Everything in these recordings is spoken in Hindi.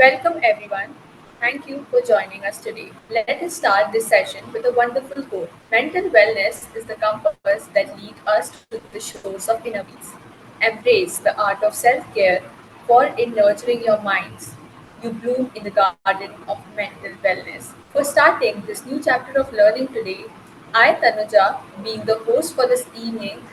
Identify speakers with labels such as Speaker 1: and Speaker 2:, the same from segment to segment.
Speaker 1: Welcome, everyone. Thank you for joining us today. Let us start this session with a wonderful quote. Mental wellness is the compass that leads us to the shores of inner peace. Embrace the art of self care, for in nurturing your minds, you bloom in the garden of mental wellness. For starting this new chapter of learning today, I, Tanuja, being the host for this evening,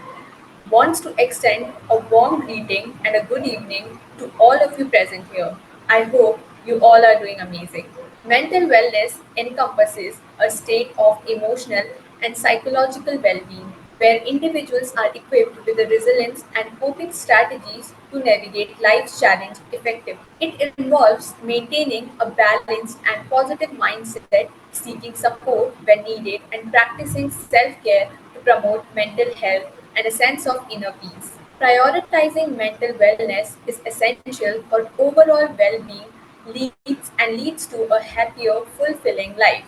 Speaker 1: wants to extend a warm greeting and a good evening to all of you present here. I hope you all are doing amazing. Mental wellness encompasses a state of emotional and psychological well being where individuals are equipped with the resilience and coping strategies to navigate life's challenge effectively. It involves maintaining a balanced and positive mindset, seeking support when needed, and practicing self care to promote mental health and a sense of inner peace. Prioritizing mental wellness is essential for overall well being leads to a happier, fulfilling life.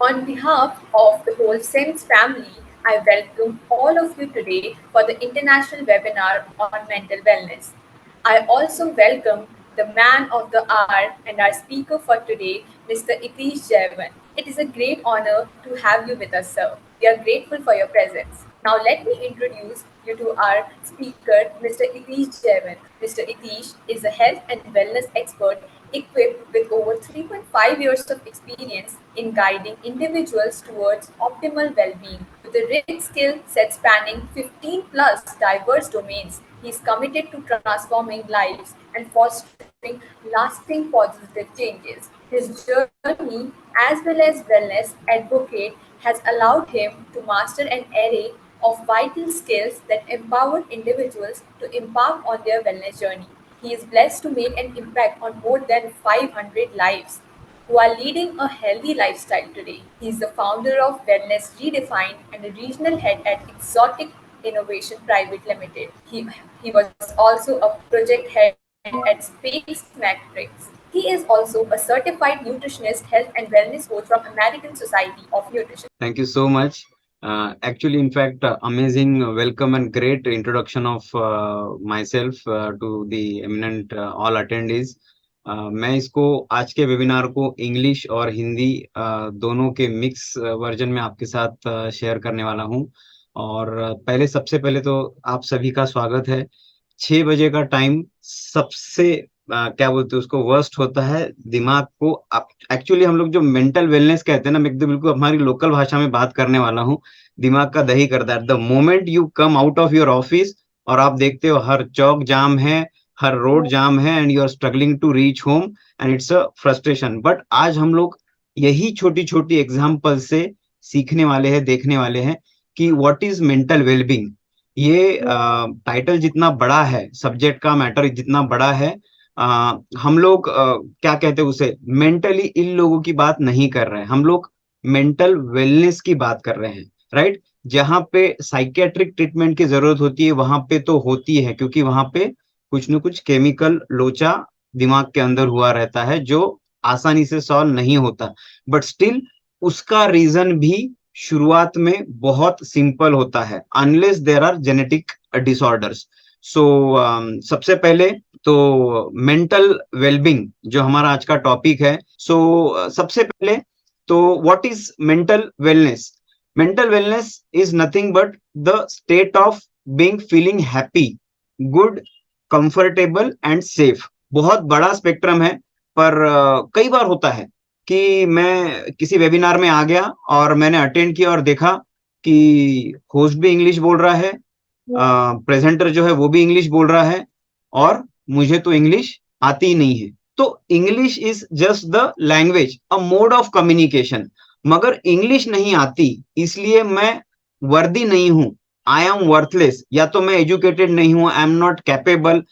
Speaker 1: On behalf of the whole SIMS family, I welcome all of you today for the international webinar on mental wellness. I also welcome the man of the hour and our speaker for today, Mr. Itish Jayavan. It is a great honor to have you with us, sir. We are grateful for your presence. Now, let me introduce you to our speaker, Mr. Itish Jayavan. Mr. Itish is a health and wellness expert equipped with over 3.5 years of experience in guiding individuals towards optimal well being. With a rich skill set spanning 15 plus diverse domains, he is committed to transforming lives and fostering lasting positive changes. His journey, as well as wellness advocate, has allowed him to master an array of vital skills that empower individuals to embark on their wellness journey. He is blessed to make an impact on more than 500 lives who are leading a healthy lifestyle today. He is the founder of Wellness Redefined and a regional head at Exotic Innovation Private Limited. He was also a project head at Space Matrix. He is also a certified nutritionist, health and wellness coach from American Society of Nutrition.
Speaker 2: Thank you so much. Actually, in fact, amazing welcome and great introduction of myself to the eminent all attendees. मैं इसको आज के वेबिनार को इंग्लिश और हिंदी दोनों के मिक्स वर्जन में आपके साथ शेयर करने वाला हूं। और पहले सबसे पहले तो आप सभी का स्वागत है। 6 बजे का टाइम सबसे क्या बोलते हैं उसको वर्स्ट होता है दिमाग को। एक्चुअली हम लोग जो मेंटल वेलनेस कहते हैं ना, मैं एकदम बिल्कुल हमारी लोकल भाषा में बात करने वाला हूँ। दिमाग का दही करता है। The moment you come out of your office और आप देखते हो हर चौक जाम है, हर रोड जाम है and you are struggling to reach home and it's a frustration. But आज हम लोग यही छोटी छोटी एग्जाम्पल से सीखने वाले हैं, देखने वाले हैं कि व्हाट इज मेंटल वेलबींग। ये टाइटल जितना बड़ा है, सब्जेक्ट का मैटर जितना बड़ा है, हम लोग क्या कहते हैं उसे, मेंटली इन लोगों की बात नहीं कर रहे हैं, हम लोग मेंटल वेलनेस की बात कर रहे हैं, राइट। जहां पे साइकेट्रिक ट्रीटमेंट की जरूरत होती है वहां पे तो होती है, क्योंकि वहां पे कुछ न कुछ केमिकल लोचा दिमाग के अंदर हुआ रहता है जो आसानी से सॉल्व नहीं होता। बट स्टिल उसका रीजन भी शुरुआत में बहुत सिंपल होता है, unless there are genetic disorders. So सबसे पहले तो मेंटल वेलबींग जो हमारा आज का टॉपिक है। सो सबसे पहले तो what is mental wellness. Mental wellness is nothing but the state of being feeling happy, good, comfortable and safe. बहुत बड़ा स्पेक्ट्रम है, पर कई बार होता है कि मैं किसी वेबिनार में आ गया और मैंने अटेंड किया और देखा कि होस्ट भी इंग्लिश बोल रहा है, प्रेजेंटर जो है वो भी इंग्लिश बोल रहा है और मुझे तो इंग्लिश आती ही नहीं है। तो English is just the language, a mode of communication. मगर इंग्लिश नहीं आती इसलिए मैं वर्दी नहीं हूं, आई एम वर्थलेस, या तो मैं एजुकेटेड नहीं हूं, आई एम नॉट कैपेबल।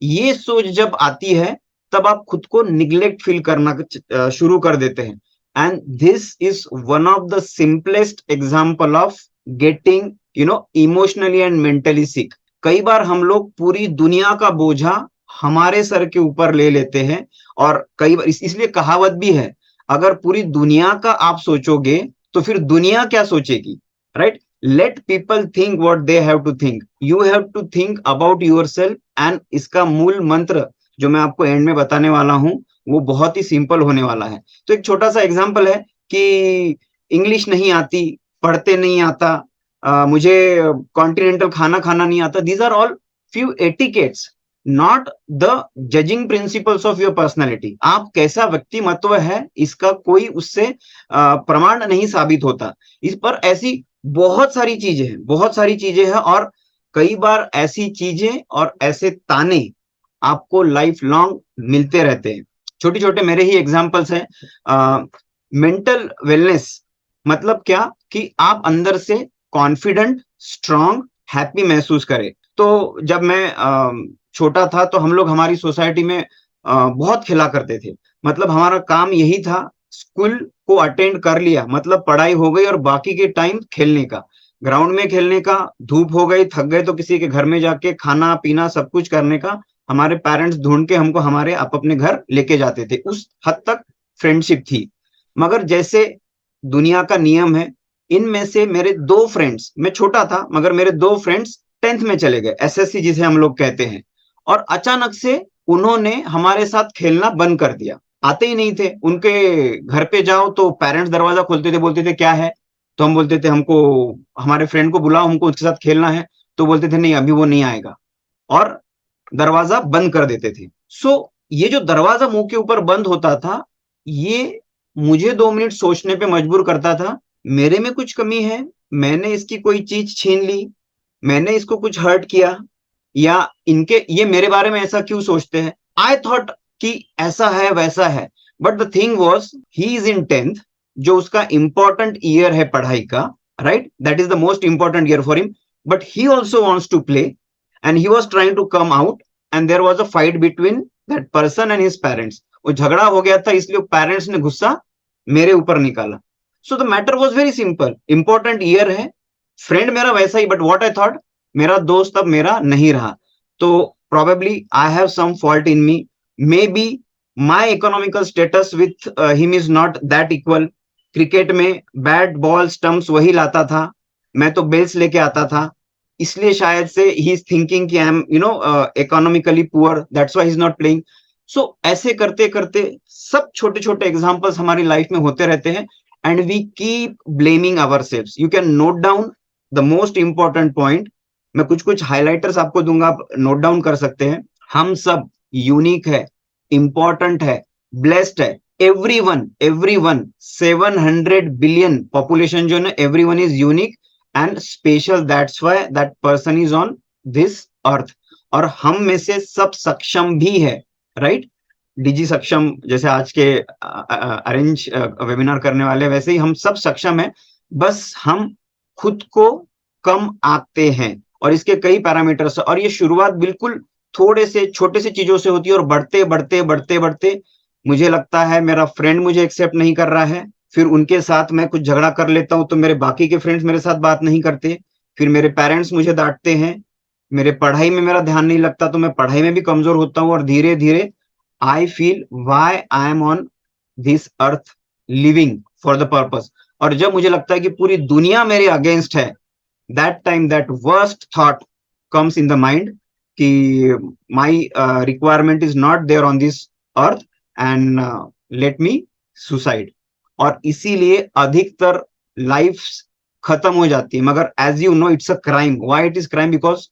Speaker 2: ये सोच जब आती है तब आप खुद को निग्लेक्ट फील करना शुरू कर देते हैं। And this is one of the simplest example of getting emotionally and mentally sick. कई बार हम लोग पूरी दुनिया का बोझा हमारे सर के ऊपर ले लेते हैं, और कई बार इसलिए कहावत भी है, अगर पूरी दुनिया का आप सोचोगे तो फिर दुनिया क्या सोचेगी, right. Let people think what they have to think, you have to think about yourself. And इसका मूल मंत्र जो मैं आपको एंड में बताने वाला हूं वो बहुत ही सिंपल होने वाला है। तो एक छोटा सा एग्जांपल है कि इंग्लिश नहीं आती, पढ़ते नहीं आता, मुझे कॉन्टिनेंटल खाना खाना नहीं आता, these are all few etiquettes, not the judging principles of your personality. आप कैसा व्यक्तिमत्व है इसका कोई उससे प्रमाण नहीं साबित होता। इस पर ऐसी बहुत सारी चीजें हैं, बहुत सारी चीजें हैं, और कई बार ऐसी चीजें और ऐसे ताने आपको लाइफ लॉन्ग मिलते रहते हैं। छोटे छोटे मेरे ही एग्जाम्पल्स हैं। मेंटल वेलनेस मतलब क्या कि आप अंदर से कॉन्फिडेंट, स्ट्रांग, हैप्पी महसूस करें। तो जब मैं छोटा था तो हम लोग हमारी सोसाइटी में बहुत खेला करते थे। मतलब हमारा काम यही था, स्कूल को अटेंड कर लिया मतलब पढ़ाई हो गई, और बाकी के टाइम खेलने का, ग्राउंड में खेलने का, धूप हो गई थक गए तो किसी के घर में जाके खाना पीना सब कुछ करने का। हमारे पेरेंट्स ढूंढ के हमको हमारे अपने घर लेके जाते थे। उस हद तक फ्रेंडशिप थी। मगर जैसे दुनिया का नियम है, इनमें से मेरे दो फ्रेंड्स, मैं छोटा था मगर मेरे दो फ्रेंड्स 10th में चले गए, एसएससी जिसे हम लोग कहते हैं, और अचानक से उन्होंने हमारे साथ खेलना बंद कर दिया। आते ही नहीं थे। उनके घर पे जाओ तो पेरेंट्स दरवाजा खोलते थे, बोलते थे क्या है, तो हम बोलते थे हमको हमारे फ्रेंड को बुलाओ, हमको उसके साथ खेलना है। तो बोलते थे नहीं अभी वो नहीं आएगा, और दरवाजा बंद कर देते थे। सो ये जो दरवाजा मुंह के ऊपर बंद होता था, ये मुझे 2 मिनट सोचने पे मजबूर करता था, मेरे में कुछ कमी है, मैंने इसकी कोई चीज छीन ली, मैंने इसको कुछ हर्ट किया, या इनके ये मेरे बारे में ऐसा क्यों सोचते हैं। आई थॉट कि ऐसा है वैसा है। But the thing was he is in 10th, जो उसका इंपॉर्टेंट ईयर है पढ़ाई का, right, that is the most important year for him. But he also wants to play, and he was trying to come out, and there was a fight between that person and his parents. वो झगड़ा हो गया था, इसलिए पेरेंट्स ने गुस्सा मेरे ऊपर निकाला। So the matter was very simple, important year है, फ्रेंड मेरा वैसा ही, बट व्हाट आई थॉट, मेरा दोस्त अब मेरा नहीं रहा। तो probably I have some fault in me, maybe my economical status with him is not that equal। Cricket में बैट बॉल स्टंप्स वही लाता था, मैं तो बेल्स लेके आता था, इसलिए शायद से ही इज थिंकिंग कि I am economically poor, that's why he is not playing. So ऐसे करते करते सब छोटे छोटे एग्जांपल्स हमारी लाइफ में होते रहते हैं, and we keep blaming ourselves. You can note down the most important point, मैं कुछ कुछ हाइलाइटर्स आपको दूंगा, आप नोट डाउन कर सकते हैं। हम सब यूनिक है, इंपॉर्टेंट है, ब्लेस्ड है, एवरीवन 700 बिलियन पॉपुलेशन जो है ना, everyone is unique and special, that's why that person is on this अर्थ। और हम में से सब सक्षम भी है, राइट, डिजी सक्षम जैसे आज के अरेंज वेबिनार करने वाले, वैसे ही हम सब सक्षम है, बस हम खुद को कम आते हैं। और इसके कई पैरामीटर्स, और ये शुरुआत बिल्कुल थोड़े से छोटे से चीजों से होती है, और बढ़ते बढ़ते बढ़ते बढ़ते मुझे लगता है मेरा फ्रेंड मुझे एक्सेप्ट नहीं कर रहा है, फिर उनके साथ मैं कुछ झगड़ा कर लेता हूं तो मेरे बाकी के फ्रेंड्स मेरे साथ बात नहीं करते, फिर मेरे पेरेंट्स मुझे डांटते हैं, मेरे पढ़ाई में मेरा ध्यान नहीं लगता तो मैं पढ़ाई में भी कमजोर होता हूं, और धीरे धीरे I feel why I am on this earth living for the purpose. और जब मुझे लगता है कि पूरी दुनिया मेरे अगेंस्ट है, that time that worst thought comes in the mind कि my requirement is not there on this earth, and let me suicide. और इसीलिए अधिकतर लाइफ खत्म हो जाती है। मगर as you know it's a crime. Why it is crime? Because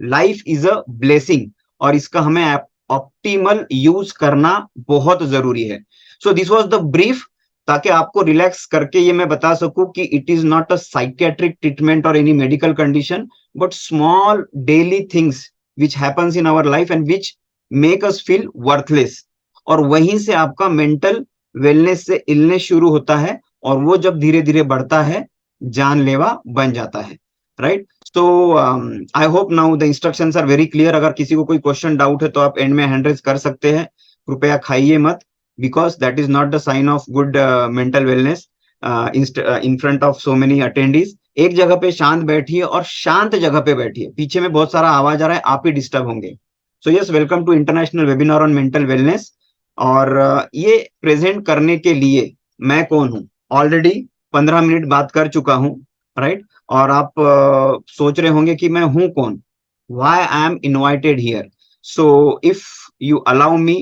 Speaker 2: life is a blessing, और इसका हमें ऑप्टिमल यूज करना बहुत जरूरी है। So this was the brief, ताकि आपको रिलैक्स करके ये मैं बता सकूं कि it is not a psychiatric treatment और any medical condition, but small daily things which happens in our life and which make us feel worthless. और वहीं से आपका मेंटल वेलनेस से इलनेस शुरू होता है, और वो जब धीरे धीरे बढ़ता है जानलेवा बन जाता है, राइट। तो I hope now the instructions are very clear. अगर किसी को कोई क्वेश्चन डाउट है तो आप एंड में हैंड रेज कर सकते हैं, कृपया खाइए मत, because that is not the sign of good mental wellness in front of so many attendees. एक जगह पे शांत बैठिए, और शांत जगह पे बैठिए, पीछे में बहुत सारा आवाज आ रहा है, आप ही डिस्टर्ब होंगे। So yes, welcome to international webinar on mental wellness. और ये प्रेजेंट करने के लिए मैं कौन हूं, ऑलरेडी 15 मिनट बात कर चुका हूं, राइट। और आप सोच रहे होंगे कि मैं हूं कौन, why I am invited here. So if you allow me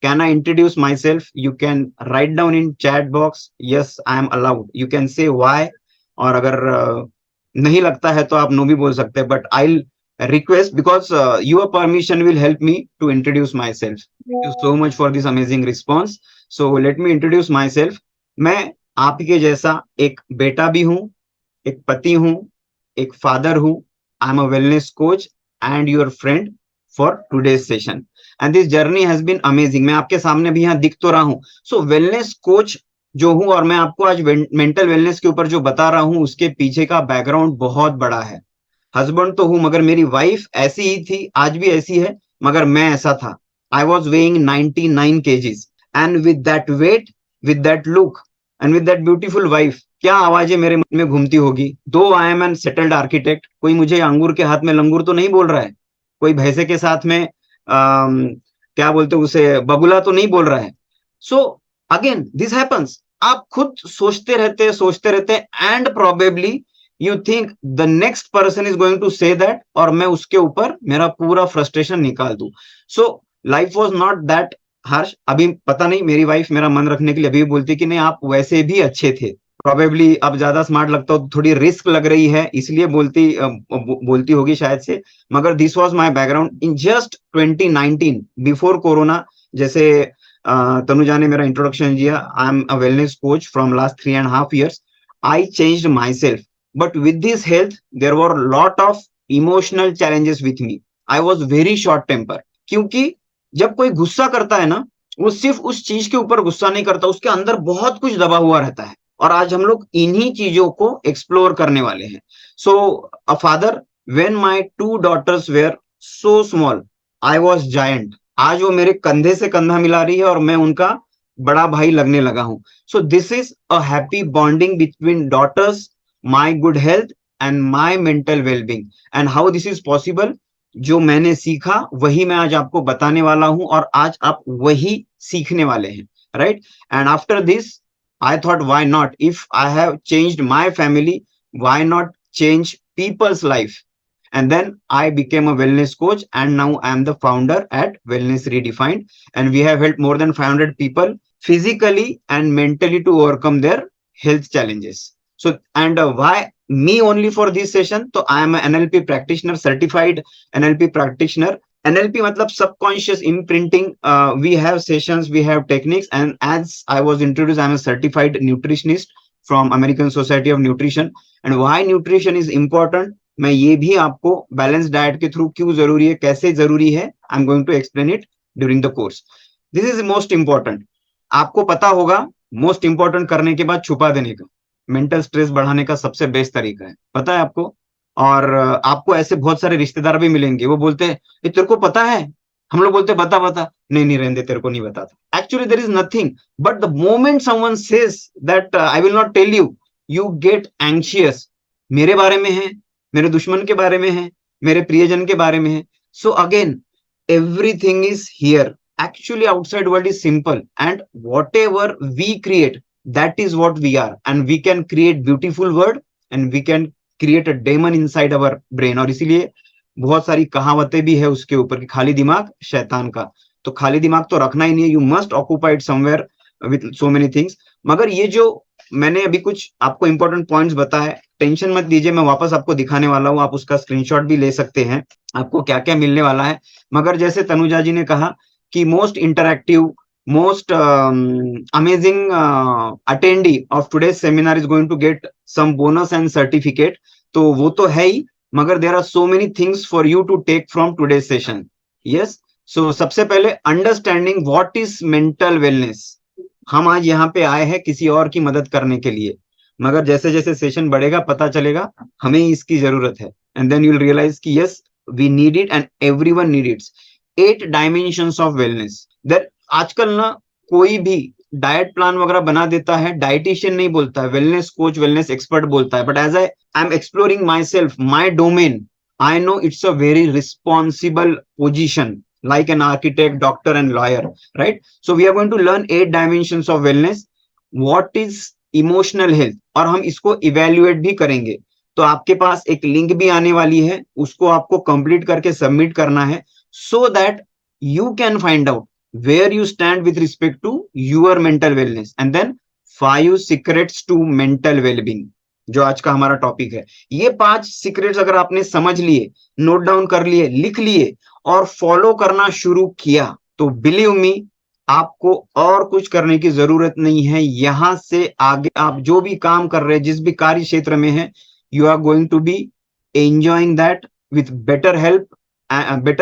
Speaker 2: Can I introduce myself? You can write down in chat box. Yes, I am allowed. You can say why. और अगर नहीं लगता है तो आप नो भी बोल सकते हैं. But I request because your permission will help me to introduce myself. Thank you so much for this amazing response. So let me introduce myself. मैं आपके जैसा एक बेटा भी हूँ, एक पति हूँ, एक फादर हूँ. I am a wellness coach and your friend for today's session. And this journey has been amazing. मैं आपके सामने भी यहाँ दिख तो रहा हूँ. सो वेलनेस कोच जो हूँ और मैं आपको आज मेंटल वेलनेस के ऊपर जो बता रहा हूँ उसके पीछे का बैकग्राउंड बहुत बड़ा है. हस्बैंड तो हूं मगर मेरी वाइफ ऐसी ही थी, आज भी ऐसी है, मगर मैं ऐसा था. I was weighing 99 kgs and with that weight, with that look and with that beautiful wife, क्या आवाजें मेरे मन में घूमती होगी. Though I am an settled architect. कोई मुझे अंगूर के हाथ में लंगूर तो नहीं बोल रहा है, कोई भैंसे के साथ में क्या बोलते उसे बगुला तो नहीं बोल रहा है. So again this happens. आप खुद सोचते रहते and probably you think the next person is going to say that और मैं उसके ऊपर मेरा पूरा फ्रस्ट्रेशन निकाल दूं. So life was not that harsh. अभी पता नहीं, मेरी वाइफ मेरा मन रखने के लिए अभी भी बोलती कि नहीं आप वैसे भी अच्छे थे. प्रोबेबली अब ज्यादा स्मार्ट लगता हो, थोड़ी रिस्क लग रही है इसलिए बोलती होगी शायद से. मगर this was my background in just 2019 before corona. जैसे तनुजा ने मेरा इंट्रोडक्शन दिया, आई am a wellness coach from last 3.5 years. I changed my self. But with this health, there were a lot of emotional challenges with me. I was very short temper. क्योंकि जब कोई गुस्सा करता है ना, वो सिर्फ उस चीज के ऊपर गुस्सा नहीं करता, उसके अंदर बहुत कुछ दबा हुआ रहता है. और आज हम लोग इन्हीं चीजों को एक्सप्लोर करने वाले हैं. So a father, when my 2 daughters were so small, I was giant. आज वो मेरे कंधे से कंधा मिला रही है और मैं उनका बड़ा भाई लगने लगा हूं. So this is a happy bonding between daughters, my good health and my mental well-being. And how this is possible, जो मैंने सीखा वही मैं आज आपको बताने वाला हूं और आज आप वही सीखने वाले हैं. Right. And after this I thought, why not? If I have changed my family, why not change people's life? And then I became a wellness coach and now I am the founder at Wellness Redefined. And we have helped more than 500 people physically and mentally to overcome their health challenges. So, and why me only for this session? So I am an NLP practitioner, certified NLP practitioner. NLP मतलब subconscious imprinting. We have sessions, we have techniques, and as I was introduced, I am a certified nutritionist from American Society of Nutrition. And why nutrition is important? मैं ये भी आपको बैलेंस डाइट के थ्रू क्यों जरूरी है, कैसे जरूरी है, I am going to explain it during the course. This is most important. आपको पता होगा मोस्ट इंपॉर्टेंट करने के बाद छुपा देने का मेंटल स्ट्रेस बढ़ाने का सबसे बेस्ट तरीका है, पता है आपको. और आपको ऐसे बहुत सारे रिश्तेदार भी मिलेंगे, वो बोलते हैं ये तेरे को पता है. हम लोग बोलते बता बता. नहीं नहीं रहने दे, तेरे को नहीं बताता. Actually there is nothing. But the moment someone says that I will not tell you, you get anxious. मेरे बारे में है, मेरे दुश्मन के बारे में है, मेरे प्रियजन के बारे में है. So again everything is here. Actually outside world is simple and whatever we create, that is what we are, and we can create beautiful word and we can create a demon inside our brain. और इसीलिए बहुत सारी कहावतें भी है उसके ऊपर कि खाली दिमाग शैतान का. तो खाली दिमाग तो रखना ही नहीं है. You must occupied somewhere with so many things. मगर ये जो मैंने अभी कुछ आपको इंपॉर्टेंट पॉइंट्स बताए, टेंशन मत लीजिए, मैं वापस आपको दिखाने वाला हूँ. आप उसका स्क्रीनशॉट भी ले सकते हैं, आपको क्या क्या मिलने वाला है. मगर जैसे तनुजा जी ने कहा कि most interactive, most amazing attendee of today's seminar is going to get some bonus and certificate. तो वो तो है ही, मगर there are so many things for you to take from today's session. Yes. So सबसे पहले understanding what is mental wellness. हम आज यहाँ पे आए हैं किसी और की मदद करने के लिए, मगर जैसे जैसे सेशन बढ़ेगा पता चलेगा हमें इसकी जरूरत है. And then you'll realize कि yes, we need it and everyone needs it. 8 dimensions of wellness. That आजकल ना कोई भी डाइट प्लान वगैरह बना देता है, डाइटिशियन नहीं बोलता है, वेलनेस कोच, वेलनेस एक्सपर्ट बोलता है. But as I am exploring my self, my domain, I know it's a very responsible position like an architect, doctor and lawyer, right? So we are going to learn 8 dimensions of wellness. What is emotional health? और हम इसको evaluate भी करेंगे. तो आपके पास एक लिंक भी आने वाली है, उसको आपको कंप्लीट करके सबमिट करना है, so that you can find out where you stand with respect to your mental wellness, and then 5 secrets to mental well-being, जो आज का हमारा टॉपिक है। ये 5 सीक्रेट्स अगर आपने समझ लिए, नोट डाउन कर लिए, लिख लिए और फॉलो करना शुरू किया, तो बिलीव मी, आपको और कुछ करने की जरूरत नहीं है। यहां से आगे आप जो भी काम कर रहे हैं, जिस भी कार्य क्षेत्र में है, you are going to be enjoying that with better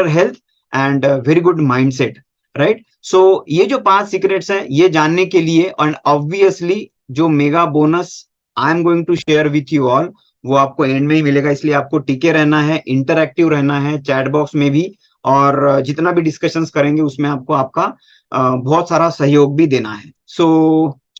Speaker 2: health and very good mindset, right. So ये जो 5 सीक्रेट्स हैं, ये जानने के लिए, और ऑब्वियसली जो mega bonus I am going to share with you all, वो आपको एंड में ही मिलेगा। इसलिए आपको टिके रहना है, इंटरएक्टिव रहना है चैट बॉक्स में भी, और जितना भी डिस्कशंस करेंगे उसमें आपको आपका बहुत सारा सहयोग भी देना है। So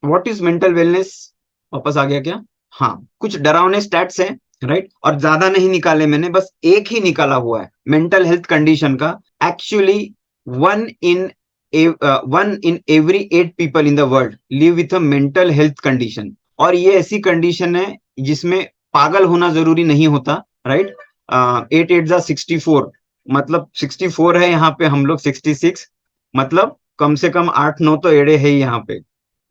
Speaker 2: what is mental wellness, वापस आ गया क्या? हाँ, कुछ डरावने स्टैट्स हैं, राइट, और ज्यादा नहीं निकाले मैंने, बस एक ही निकाला हुआ है मेंटल हेल्थ कंडीशन का। Actually one in one in every 8 people in the world live with a mental health condition, और ये ऐसी कंडीशन है जिसमें पागल होना जरूरी नहीं होता, राइट। 8 8 जा 64, मतलब 64 है यहाँ पे, हम लोग 66, मतलब कम से कम 8 9 तो एड़े है ही यहाँ पे,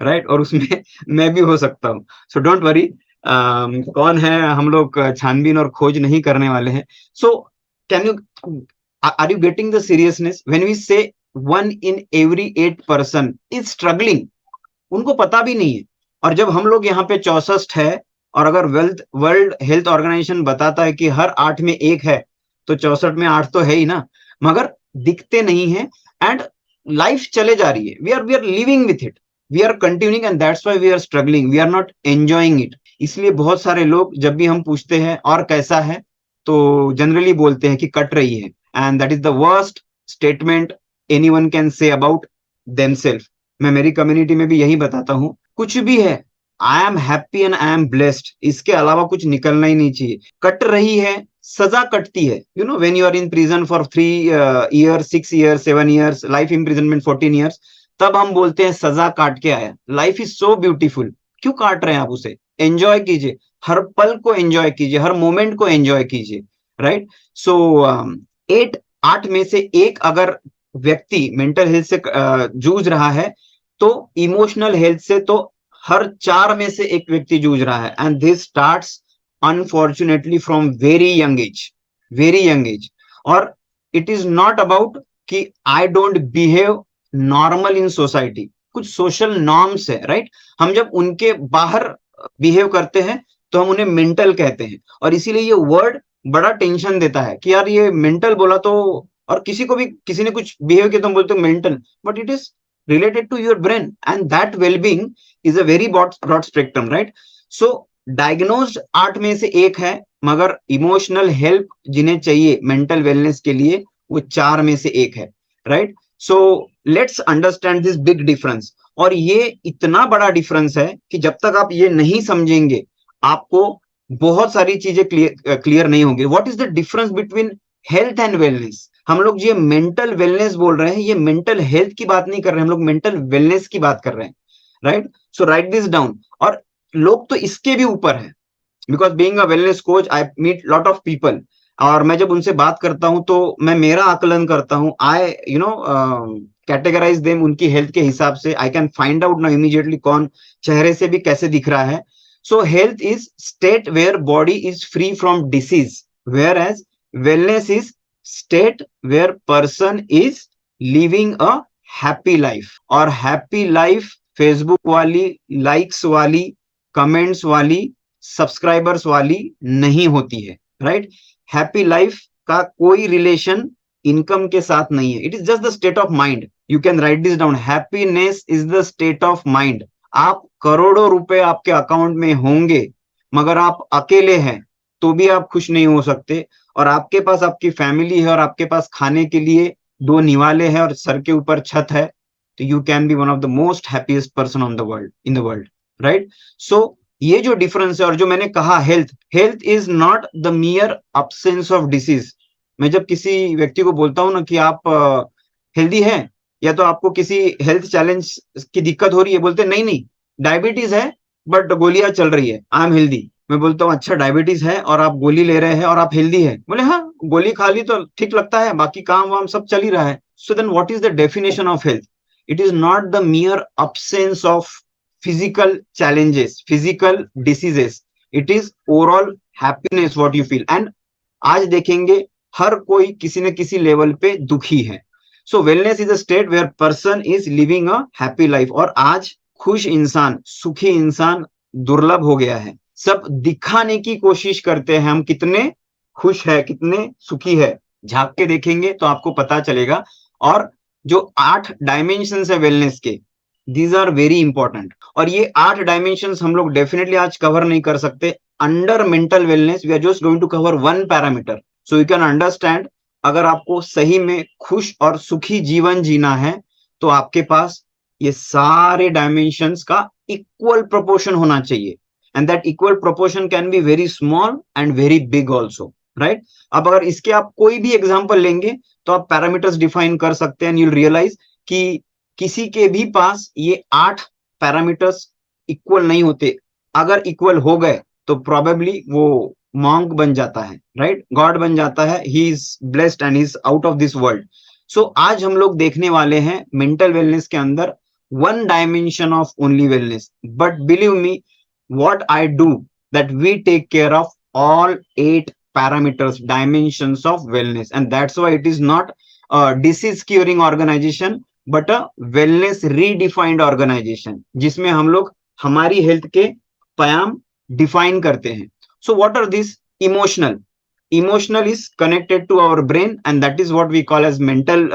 Speaker 2: राइट, और उसमें मैं भी हो सकता हूँ। सो डोंट वरी, कौन है, हम लोग छानबीन और खोज नहीं करने वाले हैं। So can you, are you getting the seriousness when we say 1 in every 8 person is struggling? उनको पता भी नहीं है। और जब हम लोग यहाँ पे 64 है, और अगर वर्ल्ड हेल्थ ऑर्गेनाइजेशन बताता है कि हर 8 में 1 है, तो 64 में 8 तो है ही ना, मगर दिखते नहीं है। एंड लाइफ चले जा रही है, we are living with it, we are continuing, and that's why we are struggling, we are not enjoying it. इसलिए बहुत सारे लोग, जब भी हम पूछते हैं और कैसा है, तो जनरली बोलते हैं कि कट रही है, and that is the worst statement anyone can say about themselves. मैं मेरी कम्युनिटी में भी यही बताता हूँ, कुछ भी है, I am happy and I am blessed, इसके अलावा कुछ निकलना ही नहीं चाहिए। कट रही है, सजा कटती है, you know, when you are in prison for 3 years 6 years 7 years, life imprisonment 14 years, तब हम बोलते हैं सजा काट के आया। लाइफ इज सो ब्यूटीफुल, क्यों काट रहे हैं आप उसे? एंजॉय कीजिए, हर पल को एंजॉय कीजिए, हर मोमेंट को एंजॉय कीजिए, राइट। सो 8 में से एक अगर व्यक्ति मेंटल हेल्थ से जूझ रहा है, तो इमोशनल हेल्थ से तो हर 4 में से एक व्यक्ति जूझ रहा है। And this starts unfortunately from very young age, very young age. और इट इज नॉट अबाउट कि I don't behave normal in society, कुछ सोशल नॉर्म्स है, राइट। हम जब उनके बाहर बिहेव करते हैं, तो हम उन्हें मेंटल कहते हैं, और इसीलिए ये वर्ड बड़ा टेंशन देता है कि यार ये मेंटल बोला तो, और किसी को भी किसी ने कुछ बिहेव किया तो हम बोलते हैं mental, but it is related to your brain, and that well-being is a very broad spectrum, right? So diagnosed 8 में से एक है, मगर इमोशनल हेल्प जिन्हें चाहिए मेंटल वेलनेस के लिए, वो 4 में से एक है, right. So let's understand this big difference. और ये इतना बड़ा डिफरेंस है कि जब तक आप ये नहीं समझेंगे, आपको बहुत सारी चीजें क्लियर नहीं होंगी। What is the difference between health and wellness? हम लोग ये मेंटल वेलनेस बोल रहे हैं, ये मेंटल हेल्थ की बात नहीं कर रहे हैं, हम लोग मेंटल वेलनेस की बात कर रहे हैं, right. So write this down. और लोग तो इसके भी ऊपर है, because being a wellness coach I meet lot of people, और मैं जब उनसे बात करता हूं तो मैं मेरा आकलन करता हूं, I you know categorise them उनकी हेल्थ के हिसाब से। I can find out now immediately कौन चेहरे से भी कैसे दिख रहा है। So health is state where body is free from disease, whereas wellness is state where person is living a happy life। और हैप्पी लाइफ फेसबुक वाली, लाइक्स वाली, कमेंट्स वाली, सब्सक्राइबर्स वाली नहीं होती है, राइट। हैप्पी लाइफ का कोई रिलेशन इनकम के साथ नहीं है, it is just the state of mind. You can write this down, happiness is the state of mind. आप करोड़ों रुपए आपके अकाउंट में होंगे, मगर आप अकेले हैं तो भी आप खुश नहीं हो सकते, और आपके पास आपकी फैमिली है, और आपके पास खाने के लिए 2 निवाले हैं और सर के ऊपर छत है, तो you can be one of the most happiest person on the world, in the world, right. So ये जो डिफरेंस है, और जो मैंने कहा health is not the mere absence of disease. मैं जब किसी व्यक्ति को बोलता हूं ना कि आप हेल्दी हैं, या तो आपको किसी हेल्थ चैलेंज की दिक्कत हो रही है, बोलते नहीं नहीं डायबिटीज है बट गोलियां चल रही है, आई एम हेल्दी। मैं बोलता हूँ अच्छा डायबिटीज है और आप गोली ले रहे हैं और आप हेल्दी है? बोले हाँ, गोली खा ली तो ठीक लगता है, बाकी काम वाम सब चल ही रहा है। So then what is the definition of health? It is not the mere absence of physical challenges, physical diseases. It is overall happiness what you feel. And आज देखेंगे हर कोई किसी न किसी लेवल पे दुखी है. So wellness is a state where person is living a happy life. और आज खुश इंसान, सुखी इंसान दुर्लभ हो गया है. सब दिखाने की कोशिश करते हैं हम कितने खुश है, कितने सुखी है. झांक के देखेंगे तो आपको पता चलेगा. और जो 8 डायमेंशंस है वेलनेस के, दीज आर वेरी इंपॉर्टेंट. और ये 8 डायमेंशंस हम लोग डेफिनेटली आज कवर नहीं कर सकते. Under mental wellness we are just going to cover 1 parameter. So you can understand, अगर आपको सही में खुश और सुखी जीवन जीना है तो आपके पास ये सारे डायमेंशंस का इक्वल प्रोपोर्शन होना चाहिए. And that equal proportion can be very small and very big also, right. अब अगर इसके आप कोई भी एग्जाम्पल लेंगे तो आप पैरामीटर्स डिफाइन कर सकते हैं. यूल रियलाइज कि किसी के भी पास ये 8 पैरामीटर्स इक्वल नहीं होते. अगर इक्वल हो गए तो प्रोबेबली वो मॉन्क बन जाता है, राइट, गॉड बन जाता है. He is blessed and he is out of this world. So आज हम लोग देखने वाले हैं मेंटल वेलनेस के अंदर 1 dimension of only wellness. But believe me, what I do, that we take care of all 8 parameters, dimensions of wellness. And that's why it is not a disease curing organization, but a wellness redefined organization, जिसमें हम लोग हमारी हेल्थ के पयाम डिफाइन करते हैं. So what are these? Emotional is connected to our brain, and that is what we call as mental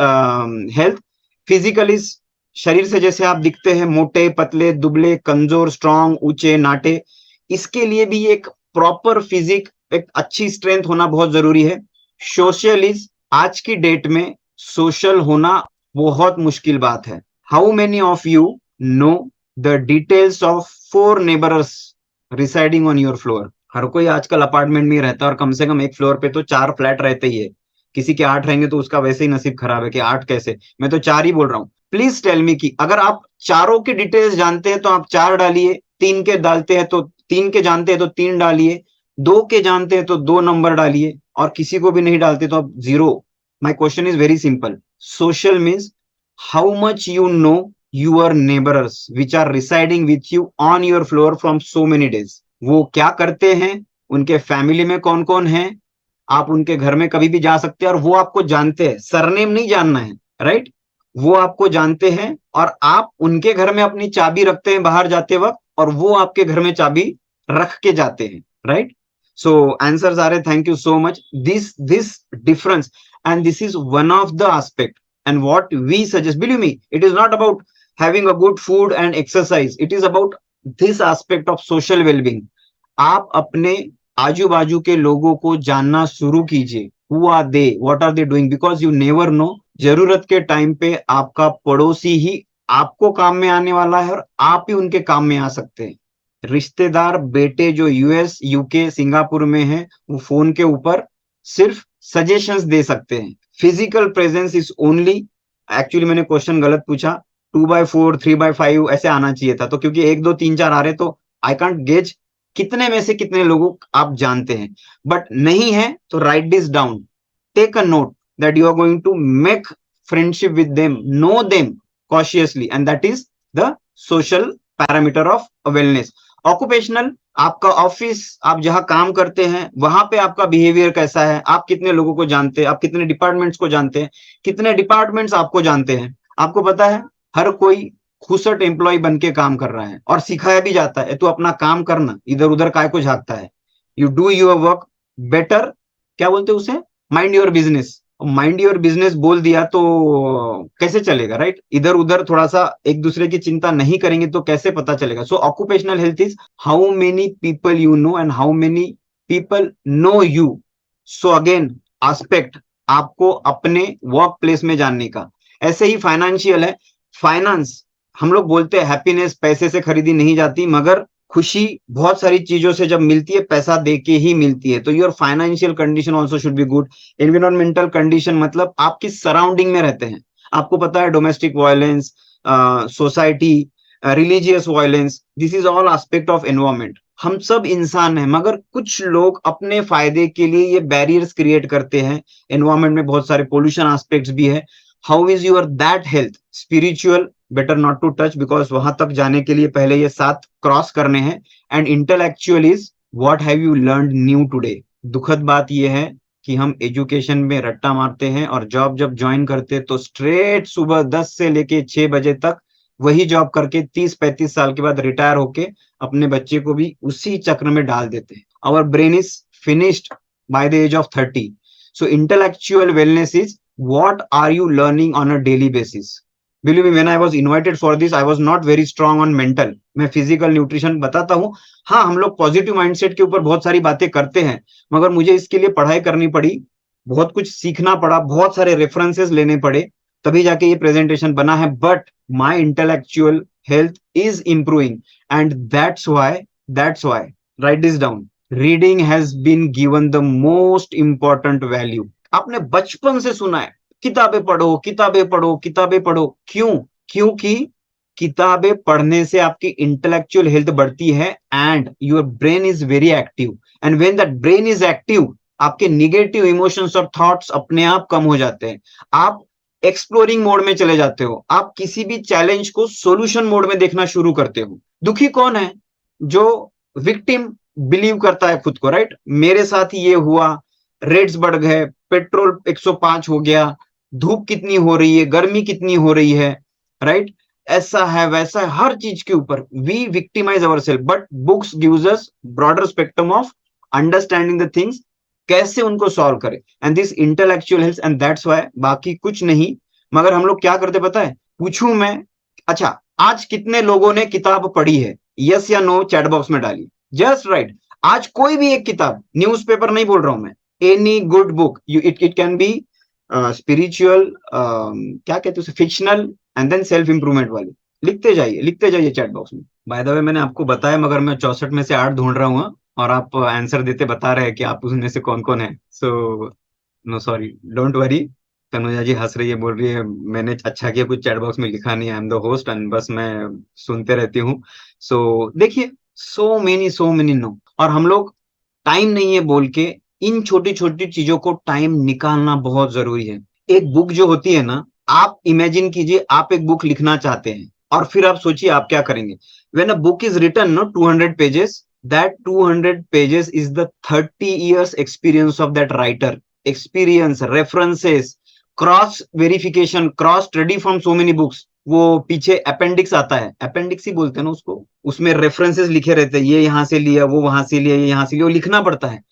Speaker 2: health. Physical is शरीर से जैसे आप दिखते हैं, मोटे, पतले, दुबले, कमजोर, स्ट्रांग, ऊंचे, नाटे. इसके लिए भी एक प्रॉपर फिजिक, एक अच्छी स्ट्रेंथ होना बहुत जरूरी है. सोशल इज, आज की डेट में सोशल होना बहुत मुश्किल बात है. How many of you know the details of 4 neighbours residing on your floor? हर कोई आजकल अपार्टमेंट में रहता है और कम से कम एक फ्लोर पे तो 4 फ्लैट रहते ही है. किसी के 8 रहेंगे तो उसका वैसे ही नसीब खराब है कि 8 कैसे. मैं तो 4 ही बोल रहा हूं. प्लीज टेल मी कि अगर आप चारों के डिटेल्स जानते हैं तो आप 4 डालिए, 3 के डालते हैं तो 3 के जानते हैं तो 3 डालिए, 2 के जानते हैं तो 2 नंबर डालिए, और किसी को भी नहीं डालते तो आप 0. My question is very simple. Social means how much you know your neighbours which are residing with you on your floor from so many days. वो क्या करते हैं, उनके फैमिली में कौन कौन है, आप उनके घर में कभी भी जा सकते हैं और वो आपको जानते हैं. सरनेम नहीं जानना है, राइट. वो आपको जानते हैं और आप उनके घर में अपनी चाबी रखते हैं बाहर जाते वक्त, और वो आपके घर में चाबी रख के जाते हैं, राइट. सो आंसर्स आ रहे. Thank you so much. This difference, and this is one of the aspect, and what we suggest, believe me, it is not about having a good food and exercise. It is about this aspect of social wellbeing. आप अपने आजू बाजू के लोगों को जानना शुरू कीजिए. Who are they, what are they doing, because you never know, जरूरत के टाइम पे आपका पड़ोसी ही आपको काम में आने वाला है और आप ही उनके काम में आ सकते हैं. रिश्तेदार बेटे जो यूएस, यूके, सिंगापुर में हैं, वो फोन के ऊपर सिर्फ सजेशंस दे सकते हैं. Physical presence is only, actually मैंने क्वेश्चन गलत पूछा. 2/4, 3/5 ऐसे आना चाहिए था, तो क्योंकि 1 2 3 4 आ रहे तो आई कांट गेज कितने में से कितने लोगों आप जानते हैं. बट नहीं है तो write this down, take a note that you are going to make friendship with them, know them cautiously, and that is the social parameter of wellness. Occupational, आपका ऑफिस, आप जहां काम करते हैं वहां पे आपका बिहेवियर कैसा है, आप कितने लोगों को जानते हैं, आप कितने डिपार्टमेंट्स को जानते हैं, कितने डिपार्टमेंट्स आपको जानते हैं. आपको पता है हर कोई खुसट एम्प्लॉय बन के काम कर रहा है और सिखाया भी जाता है, तू अपना काम करना, इधर उधर काय को झांकता है. You do your work better, क्या बोलते हैं उसे, mind your business. Mind your business बोल दिया तो कैसे चलेगा, राइट. इधर उधर थोड़ा सा एक दूसरे की चिंता नहीं करेंगे तो कैसे पता चलेगा. So occupational health is how many people you know and how many people know you. So again aspect आपको अपने वर्क प्लेस में जानने का. ऐसे ही फाइनेंशियल है. फाइनेंस, हम लोग बोलते हैं हैप्पीनेस पैसे से खरीदी नहीं जाती, मगर खुशी बहुत सारी चीजों से जब मिलती है, पैसा देके ही मिलती है. तो your financial condition also should be good. Environmental condition मतलब आप किस सराउंडिंग में रहते हैं. आपको पता है domestic violence, society, religious violence, this is all aspect of environment. हम सब इंसान हैं, मगर कुछ लोग अपने फायदे के लिए ये बैरियर्स क्रिएट करते हैं. एनवायरमेंट में बहुत सारे पोल्यूशन एस्पेक्ट्स भी है. How is your that health? Spiritual better not to touch, because वहां तक जाने के लिए पहले ये 7 क्रॉस करने हैं. And intellectual is what have you learn new today? दुखद बात यह है कि हम एजुकेशन में रट्टा मारते हैं और जॉब जब ज्वाइन करते हैं तो स्ट्रेट सुबह 10 से लेके 6 बजे तक वही जॉब करके 30-35 साल के बाद रिटायर होके अपने बच्चे को भी उसी चक्र में डाल देते हैं. Our brain is finished by the age of 30. So intellectual wellness is what are you learning on a daily basis? Believe me, when I was invited for this, I was not very strong on mental. मैं फिजिकल न्यूट्रिशन बताता हूँ. हाँ, हम लोग पॉजिटिव माइंडसेट के ऊपर बहुत सारी बातें करते हैं, मगर मुझे इसके लिए पढ़ाई करनी पड़ी, बहुत कुछ सीखना पड़ा, बहुत सारे रेफरेंसेस लेने पड़े, तभी जाके ये प्रेजेंटेशन बना है. But my intellectual health is improving and that's why write this down. Reading has been given the most important value. आपने बचपन से सुना है किताबें पढ़ो, किताबें पढ़ो, किताबें पढ़ो. क्यों? क्योंकि किताबें पढ़ने से आपकी इंटेलेक्चुअल हेल्थ बढ़ती है and your brain is very active. And when that brain is active, आपके निगेटिव इमोशंस और थॉट्स अपने आप कम हो जाते हैं. आप एक्सप्लोरिंग मोड में चले जाते हो. आप किसी भी चैलेंज को सॉल्यूशन मोड में देखना शुरू करते हो. दुखी कौन है? जो विक्टिम बिलीव करता है खुद को, राइट? मेरे साथ ही ये हुआ, रेट्स बढ़ गए, पेट्रोल 105 हो गया, धूप कितनी हो रही है, गर्मी कितनी हो रही है, राइट? ऐसा है, वैसा है, हर चीज के ऊपर we victimise ourselves. But books gives us broader spectrum of understanding the things, कैसे उनको सॉल्व करें. And this intellectual health, and that's why, बाकी कुछ नहीं. मगर हम लोग क्या करते पता है? पूछूं मैं, अच्छा आज कितने लोगों ने किताब पढ़ी है? यस या नो चैट बॉक्स में डालिए. Just right. आज कोई भी एक किताब, न्यूज़पेपर नहीं बोल रहा हूं मैं, any good book, you it can be spiritual, क्या कहते हैं, fictional, and then self improvement वाली, लिखते जाइए चैट बॉक्स में. बाय द वे, मैंने आपको बताया, मगर मैं 64 में से 8 ढूंढ रहा हूँ, और आप आंसर देते बता रहे हैं कि आप उसमें से कौन कौन है. So no, sorry, don't worry. Tanuja ji हंस रही है, बोल रही है मैंने अच्छा किया कुछ चैट बॉक्स में लिखा नहीं, I am the host and बस मैं सुनते रहती हूँ. सो देखिए, सो मेनी नो, और हम लोग टाइम नहीं है बोल के इन छोटी छोटी चीजों को टाइम निकालना बहुत जरूरी है. एक बुक जो होती है ना, आप इमेजिन कीजिए आप एक बुक लिखना चाहते हैं, और फिर आप सोचिए आप क्या करेंगे. When a book is written no 200 pages, that 200 pages is the 30 years experience of that writer. Experience, references, cross verification, cross study from so many books. वो पीछे अपेंडिक्स आता है, अपेंडिक्स ही बोलते हैं ना उसको, उसमें रेफरेंसेस लिखे रहते हैं, ये यहाँ से लिया, वो वहां से लिया, ये यहाँ से लिया, वो लिखना पड़ता है.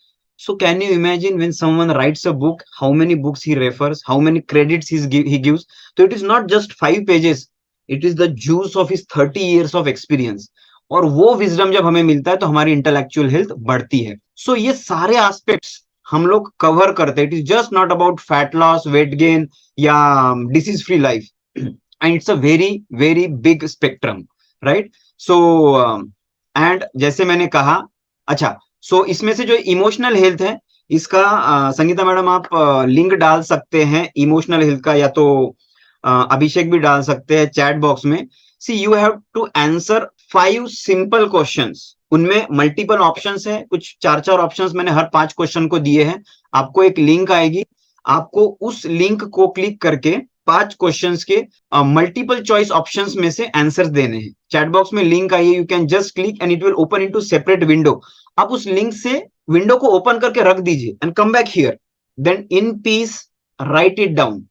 Speaker 2: So can you imagine when someone writes a book, how many books he refers, how many credits he gives? So it is not just 5 pages, it is the juice of his 30 years of experience. और वो विजडम जब हमें मिलता है तो हमारी इंटेलेक्चुअल हेल्थ बढ़ती है. सो ये सारे एस्पेक्ट्स हम लोग कवर करते हैं. It is just not about fat loss, weight gain या disease free life, and it's a very very big spectrum, right? So and जैसे मैंने कहा, अच्छा, सो इसमें से जो इमोशनल हेल्थ है, इसका संगीता मैडम आप लिंक डाल सकते हैं इमोशनल हेल्थ का, या तो अभिषेक भी डाल सकते हैं चैट बॉक्स में. See you have to answer 5 simple questions. उनमें मल्टीपल ऑप्शंस है, कुछ 4 ऑप्शंस मैंने हर 5 क्वेश्चन को दिए हैं. आपको एक लिंक आएगी, आपको उस लिंक को क्लिक करके 5 क्वेश्चंस के मल्टीपल चॉइस ऑप्शंस में से आंसर्स देने हैं. चैट बॉक्स में लिंक आई है, you can just click and it will open into separate window. आप उस लिंक से विंडो को ओपन करके रख दीजिए and come back here, then in peace write it down.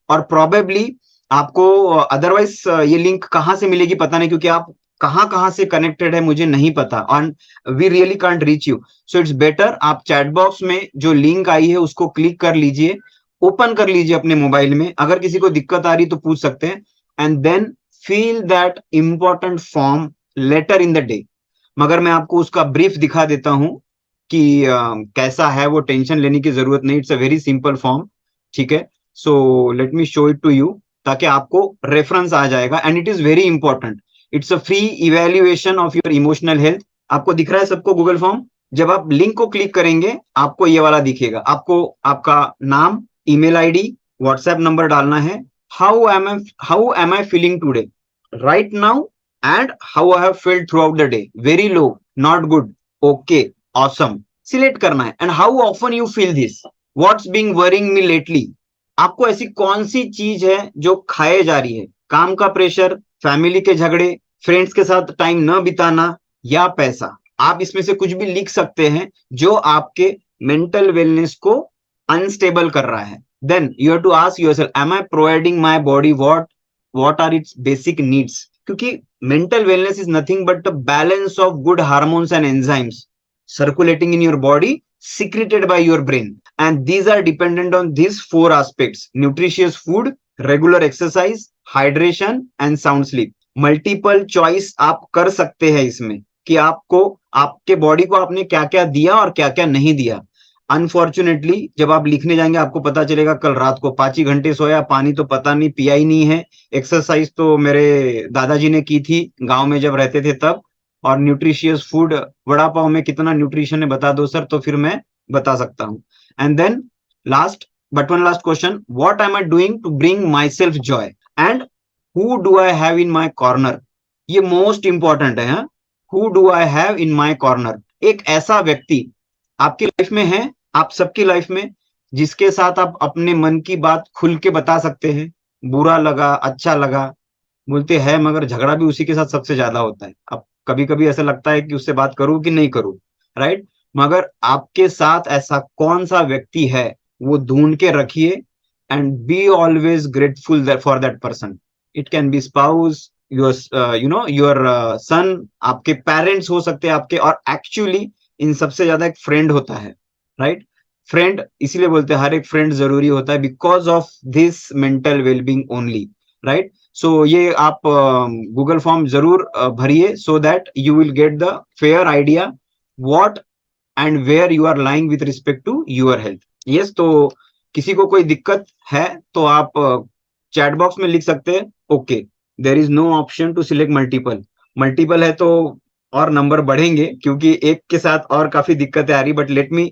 Speaker 2: और प्रोबेबली आपको अदरवाइज ये लिंक कहां से मिलेगी पता नहीं, क्योंकि आप कहां से कनेक्टेड है मुझे नहीं पता, और we really can't reach you. So it's better आप चैट बॉक्स में जो लिंक आई है उसको क्लिक कर लीजिए, ओपन कर लीजिए अपने मोबाइल में. अगर किसी को दिक्कत आ रही तो पूछ सकते हैं. And then feel that important form later in the day. मगर मैं आपको उसका ब्रीफ दिखा देता हूं कि कैसा है, वो टेंशन लेने की जरूरत नहीं. It's a very simple form, ठीक है? So let me show it to you, ताकि आपको रेफरेंस आ जाएगा. And it is very important. It's a free evaluation of your emotional health. आपको दिख रहा है सबको गूगल फॉर्म? जब आप लिंक को क्लिक करेंगे आपको ये वाला दिखेगा. आपको आपका नाम, ईमेल आईडी, व्हाट्सएप नंबर डालना है. How am I feeling today right now, and how I have felt throughout the day. Very low, not good, okay, awesome. Select करना है. And how often you feel this? What's been worrying me lately? आपको ऐसी कौन सी चीज है जो खाए जा रही है? काम का प्रेशर, फैमिली के झगड़े, फ्रेंड्स के साथ टाइम न बिताना, या पैसा? आप इसमें से कुछ भी लिख सकते हैं जो आपके मेंटल वेलनेस को अनस्टेबल कर रहा है. Then you have to ask yourself, am I providing my body what are its basic needs? क्योंकि mental wellness is nothing but the balance of good hormones and enzymes circulating in your body, secreted by your brain, and these are dependent on these four aspects: nutritious food, regular exercise, hydration and sound sleep. Multiple choice आप कर सकते हैं इसमें कि आपको, आपके बॉडी को आपने क्या क्या दिया और क्या क्या नहीं दिया. अनफॉर्चुनेटली जब आप लिखने जाएंगे आपको पता चलेगा कल रात को 5 ही घंटे सोया, पानी तो पता नहीं पिया ही नहीं है, एक्सरसाइज तो मेरे दादाजी ने की थी गांव में जब रहते थे तब, और न्यूट्रिशियस फूड, वड़ा पाव में कितना न्यूट्रिशन है बता दो सर, तो फिर मैं बता सकता हूं. And then last but one last question, what am I doing to bring my self joy, and who do I have in my corner? ये मोस्ट इंपॉर्टेंट है. Who do I have in my corner? एक ऐसा व्यक्ति आपकी लाइफ में है, आप सबकी लाइफ में, जिसके साथ आप अपने मन की बात खुल के बता सकते हैं. बुरा लगा, अच्छा लगा, बोलते हैं, मगर झगड़ा भी उसी के साथ सबसे ज्यादा होता है. अब कभी कभी ऐसा लगता है कि उससे बात करूं कि नहीं करूं, राइट? मगर आपके साथ ऐसा कौन सा व्यक्ति है, वो ढूंढ के रखिए, and be always grateful for that person. It can B spouse, your your son, आपके पेरेंट्स हो सकते हैं आपके, और एक्चुअली इन सबसे ज्यादा एक फ्रेंड होता है, राइट? फ्रेंड इसीलिए बोलते हैं हर एक फ्रेंड जरूरी होता है, because of this mental wellbeing only, right? So ये आप गूगल फॉर्म जरूर भरिए, so that you will get the fair idea what and where you are lying with respect to your health. Yes, तो किसी को कोई दिक्कत है तो आप चैट बॉक्स में लिख सकते हैं. Okay, there is no option to select multiple. Multiple है तो और नंबर बढ़ेंगे, क्योंकि एक के साथ और काफी दिक्कतें आ रही, बट लेट मी,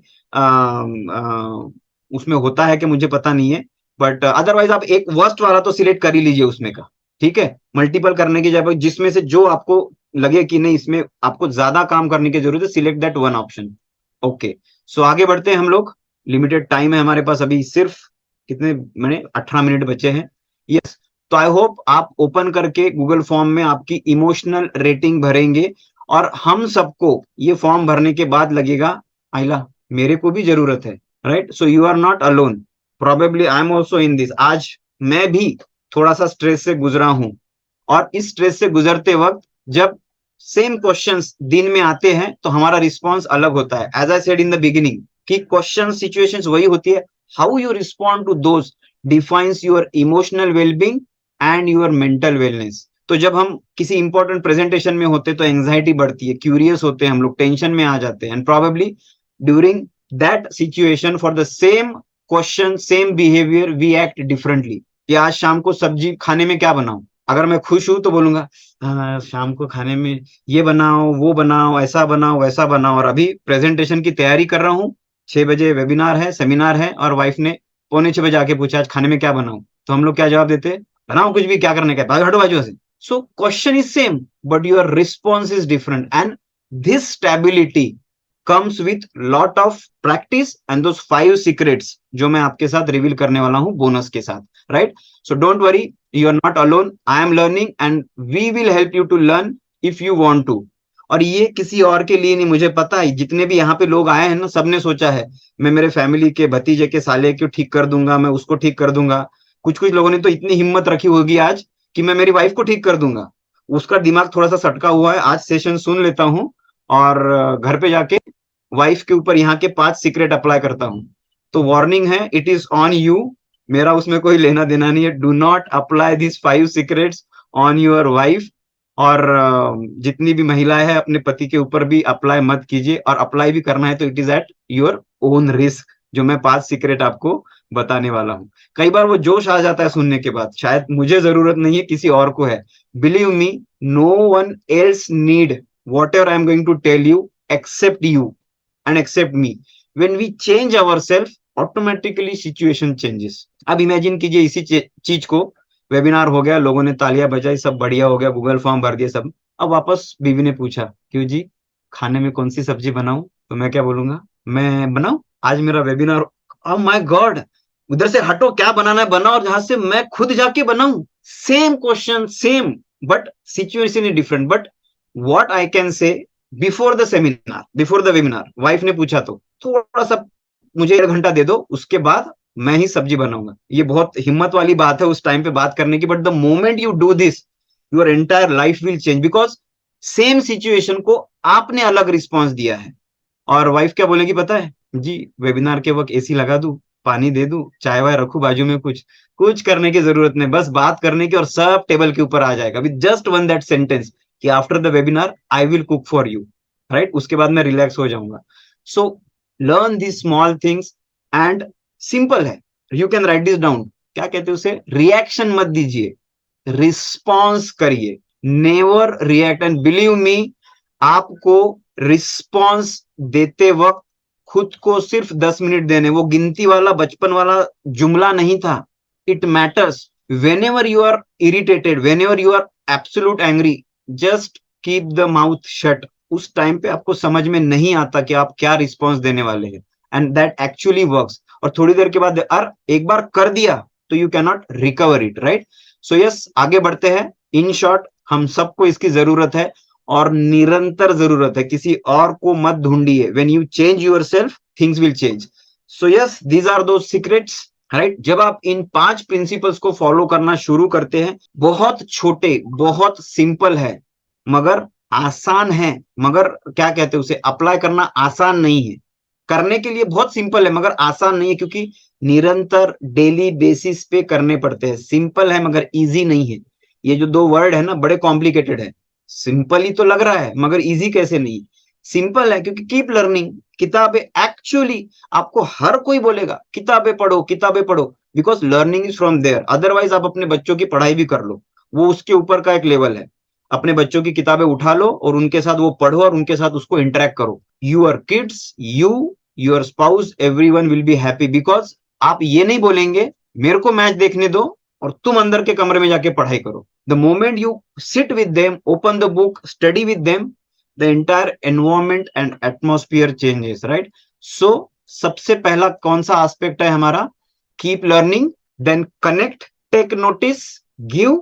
Speaker 2: उसमें होता है कि मुझे पता नहीं है, बट अदरवाइज आप एक वर्स्ट वाला तो सिलेक्ट कर ही लीजिए उसमें का, ठीक है? मल्टीपल करने की जगह जिसमें से जो आपको लगे कि नहीं इसमें आपको ज्यादा काम करने की जरूरत है, select that one option. Okay, so आगे बढ़ते हैं हम लोग. लिमिटेड टाइम है हमारे पास, अभी सिर्फ कितने मैंने 18 मिनट बचे हैं. यस, तो आई होप आप ओपन करके गूगल फॉर्म में आपकी इमोशनल रेटिंग भरेंगे, और हम सबको ये फॉर्म भरने के बाद लगेगा, आइला मेरे को भी जरूरत है, right? So you are not alone, probably I am also in this. आज मैं भी थोड़ा सा स्ट्रेस से गुजरा हूं, और इस स्ट्रेस से गुजरते वक्त जब सेम क्वेश्चंस दिन में आते हैं तो हमारा रिस्पॉन्स अलग होता है. As I said in the beginning कि क्वेश्चन सिचुएशंस वही होती है, how you respond to those defines your emotional wellbeing and your mental wellness. तो जब हम किसी इंपॉर्टेंट प्रेजेंटेशन में होते तो एंजाइटी बढ़ती है, क्यूरियस होते हैं हम लोग, टेंशन में आ जाते हैं, and probably during that situation for the same question, same behaviour, we act differently. कि आज शाम को सब्जी खाने में क्या बनाऊं? अगर मैं खुश हूं तो बोलूंगा, हाँ, शाम को खाने में ये बनाओ, वो बनाओ, ऐसा बनाओ, वैसा बनाओ. और अभी प्रेजेंटेशन की तैयारी कर रहा हूँ, 6 बजे वेबिनार है, सेमिनार है, और वाइफ ने पौने 6 बजे आके पूछा आज खाने में क्या बनाऊं, तो हम लोग क्या जवाब देते? बनाओ कुछ भी, क्या करने का, हटो बाजू से. So question is same but your response is different, and this stability comes with lot of practice and those 5 secrets जो मैं आपके साथ रिवील करने वाला हूं बोनस के साथ, right? So don't worry, you are not alone, I am learning and we will help you to learn if you want to. और ये किसी और के लिए नहीं, मुझे पता है जितने भी यहाँ पे लोग आए हैं ना, सबने सोचा है मैं मेरे फैमिली के भतीजे के साले को ठीक कर दूंगा, मैं उसको ठीक कर दूंगा. कुछ कुछ लोगों ने तो इतनी हिम्मत रखी होगी आज कि मैं मेरी वाइफ को ठीक कर दूंगा. उसका दिमाग थोड़ा सा सटका हुआ है. आज सेशन सुन लेता हूँ, और घर पे जाके वाइफ के ऊपर यहाँ के 5 सीक्रेट अप्लाई करता हूँ. तो वार्निंग है, इट इज ऑन यू, मेरा उसमें कोई लेना देना नहीं है. Do not apply this 5 secrets on your wife. और जितनी भी महिलाएं हैं अपने पति के ऊपर भी अप्लाई मत कीजिए, और अप्लाई भी करना है तो it is eight your own risk, जो मैं 5 सीक्रेट आपको बताने वाला हूँ. कई बार वो जोश आ जाता है सुनने के बाद, शायद मुझे जरूरत नहीं है, किसी और को है. Believe me, no one else need whatever I am going to tell you except you and accept me. When we change ourselves, automatically situation changes. अब इमेजिन कीजिए इसी चीज को, वेबिनार हो गया, लोगों ने तालियां बजाई, सब बढ़िया हो गया, गूगल फॉर्म भर दिया सब. अब वापस बीवी ने पूछा, क्यों जी, खाने में कौन सी सब्जी बनाऊं? तो मैं क्या बोलूंगा? मैं बनाऊं, आज मेरा वेबिनार. ओह माय गॉड, उधर से हटो, क्या बनाना है बनाओ, और जहां से मैं खुद जाके बनाऊं, same question same, but situation is different. But what I can say, before the seminar, before the webinar, wife ने पूछा तो थोड़ा सा मुझे 1 घंटा दे दो, उसके बाद मैं ही सब्जी बनाऊंगा. ये बहुत हिम्मत वाली बात है उस टाइम पे बात करने की, but the moment you do this, your entire life will change, because same situation को आपने अलग रिस्पॉन्स दिया है. और वाइफ क्या बोलेगी पता है जी? वेबिनार के वक्त एसी लगा दूं, पानी दे दूं, चाय वाय रखूं बाजू में, कुछ कुछ करने की जरूरत नहीं, बस बात करने की और सब टेबल के ऊपर आ जाएगा with just one that sentence कि after the webinar I will cook for you. Right, उसके बाद मैं रिलैक्स हो जाऊंगा. So learn the small things, and simple है. You can write this down. क्या कहते हैं उसे? रिएक्शन मत दीजिए, रिस्पॉन्स करिए. Never react. And believe me, आपको रिस्पॉन्स देते वक्त खुद को सिर्फ 10 मिनट देने. वो गिनती वाला बचपन वाला जुमला नहीं था. It matters. Whenever you are irritated, whenever you are absolute angry, just keep the mouth shut. उस टाइम पे आपको समझ में नहीं आता कि आप क्या रिस्पॉन्स देने वाले हैं, एंड दैट एक्चुअली वर्क्स. और थोड़ी देर के बाद एक बार कर दिया तो you can not recover it. Right. So yes, आगे बढ़ते हैं. इन शॉर्ट, हम सबको इसकी जरूरत है, और निरंतर जरूरत है. किसी और को मत ढूंढिए. When you change yourself, things will change. So yes, these are two secrets. Right. जब आप इन 5 प्रिंसिपल्स को फॉलो करना शुरू करते हैं, बहुत छोटे, बहुत सिंपल है, मगर आसान है. मगर क्या कहते हैं उसे, अप्लाई करना आसान नहीं है. करने के लिए बहुत सिंपल है, मगर आसान नहीं है, क्योंकि निरंतर डेली बेसिस पे करने पड़ते हैं. सिंपल है मगर इजी नहीं है. ये जो 2 वर्ड है ना, बड़े कॉम्प्लिकेटेड है. सिंपल ही तो लग रहा है, मगर इजी कैसे नहीं? सिंपल है क्योंकि कीप लर्निंग. किताबें एक्चुअली, आपको हर कोई बोलेगा किताबें पढ़ो, किताबें पढ़ो, because learning is from there. Otherwise आप अपने बच्चों की पढ़ाई भी कर लो, वो उसके ऊपर का एक लेवल है. अपने बच्चों की किताबें उठा लो और उनके साथ वो पढ़ो और उनके साथ उसको इंटरेक्ट करो. Your kids, you, your spouse, everyone will be happy, because आप ये नहीं बोलेंगे मेरे को मैच देखने दो और तुम अंदर के कमरे में जाके पढ़ाई करो. The moment you sit with them, open the book, study with them, the entire environment and atmosphere changes. Right. So सबसे पहला कौन सा एस्पेक्ट है हमारा? Keep learning, then connect, take notice, give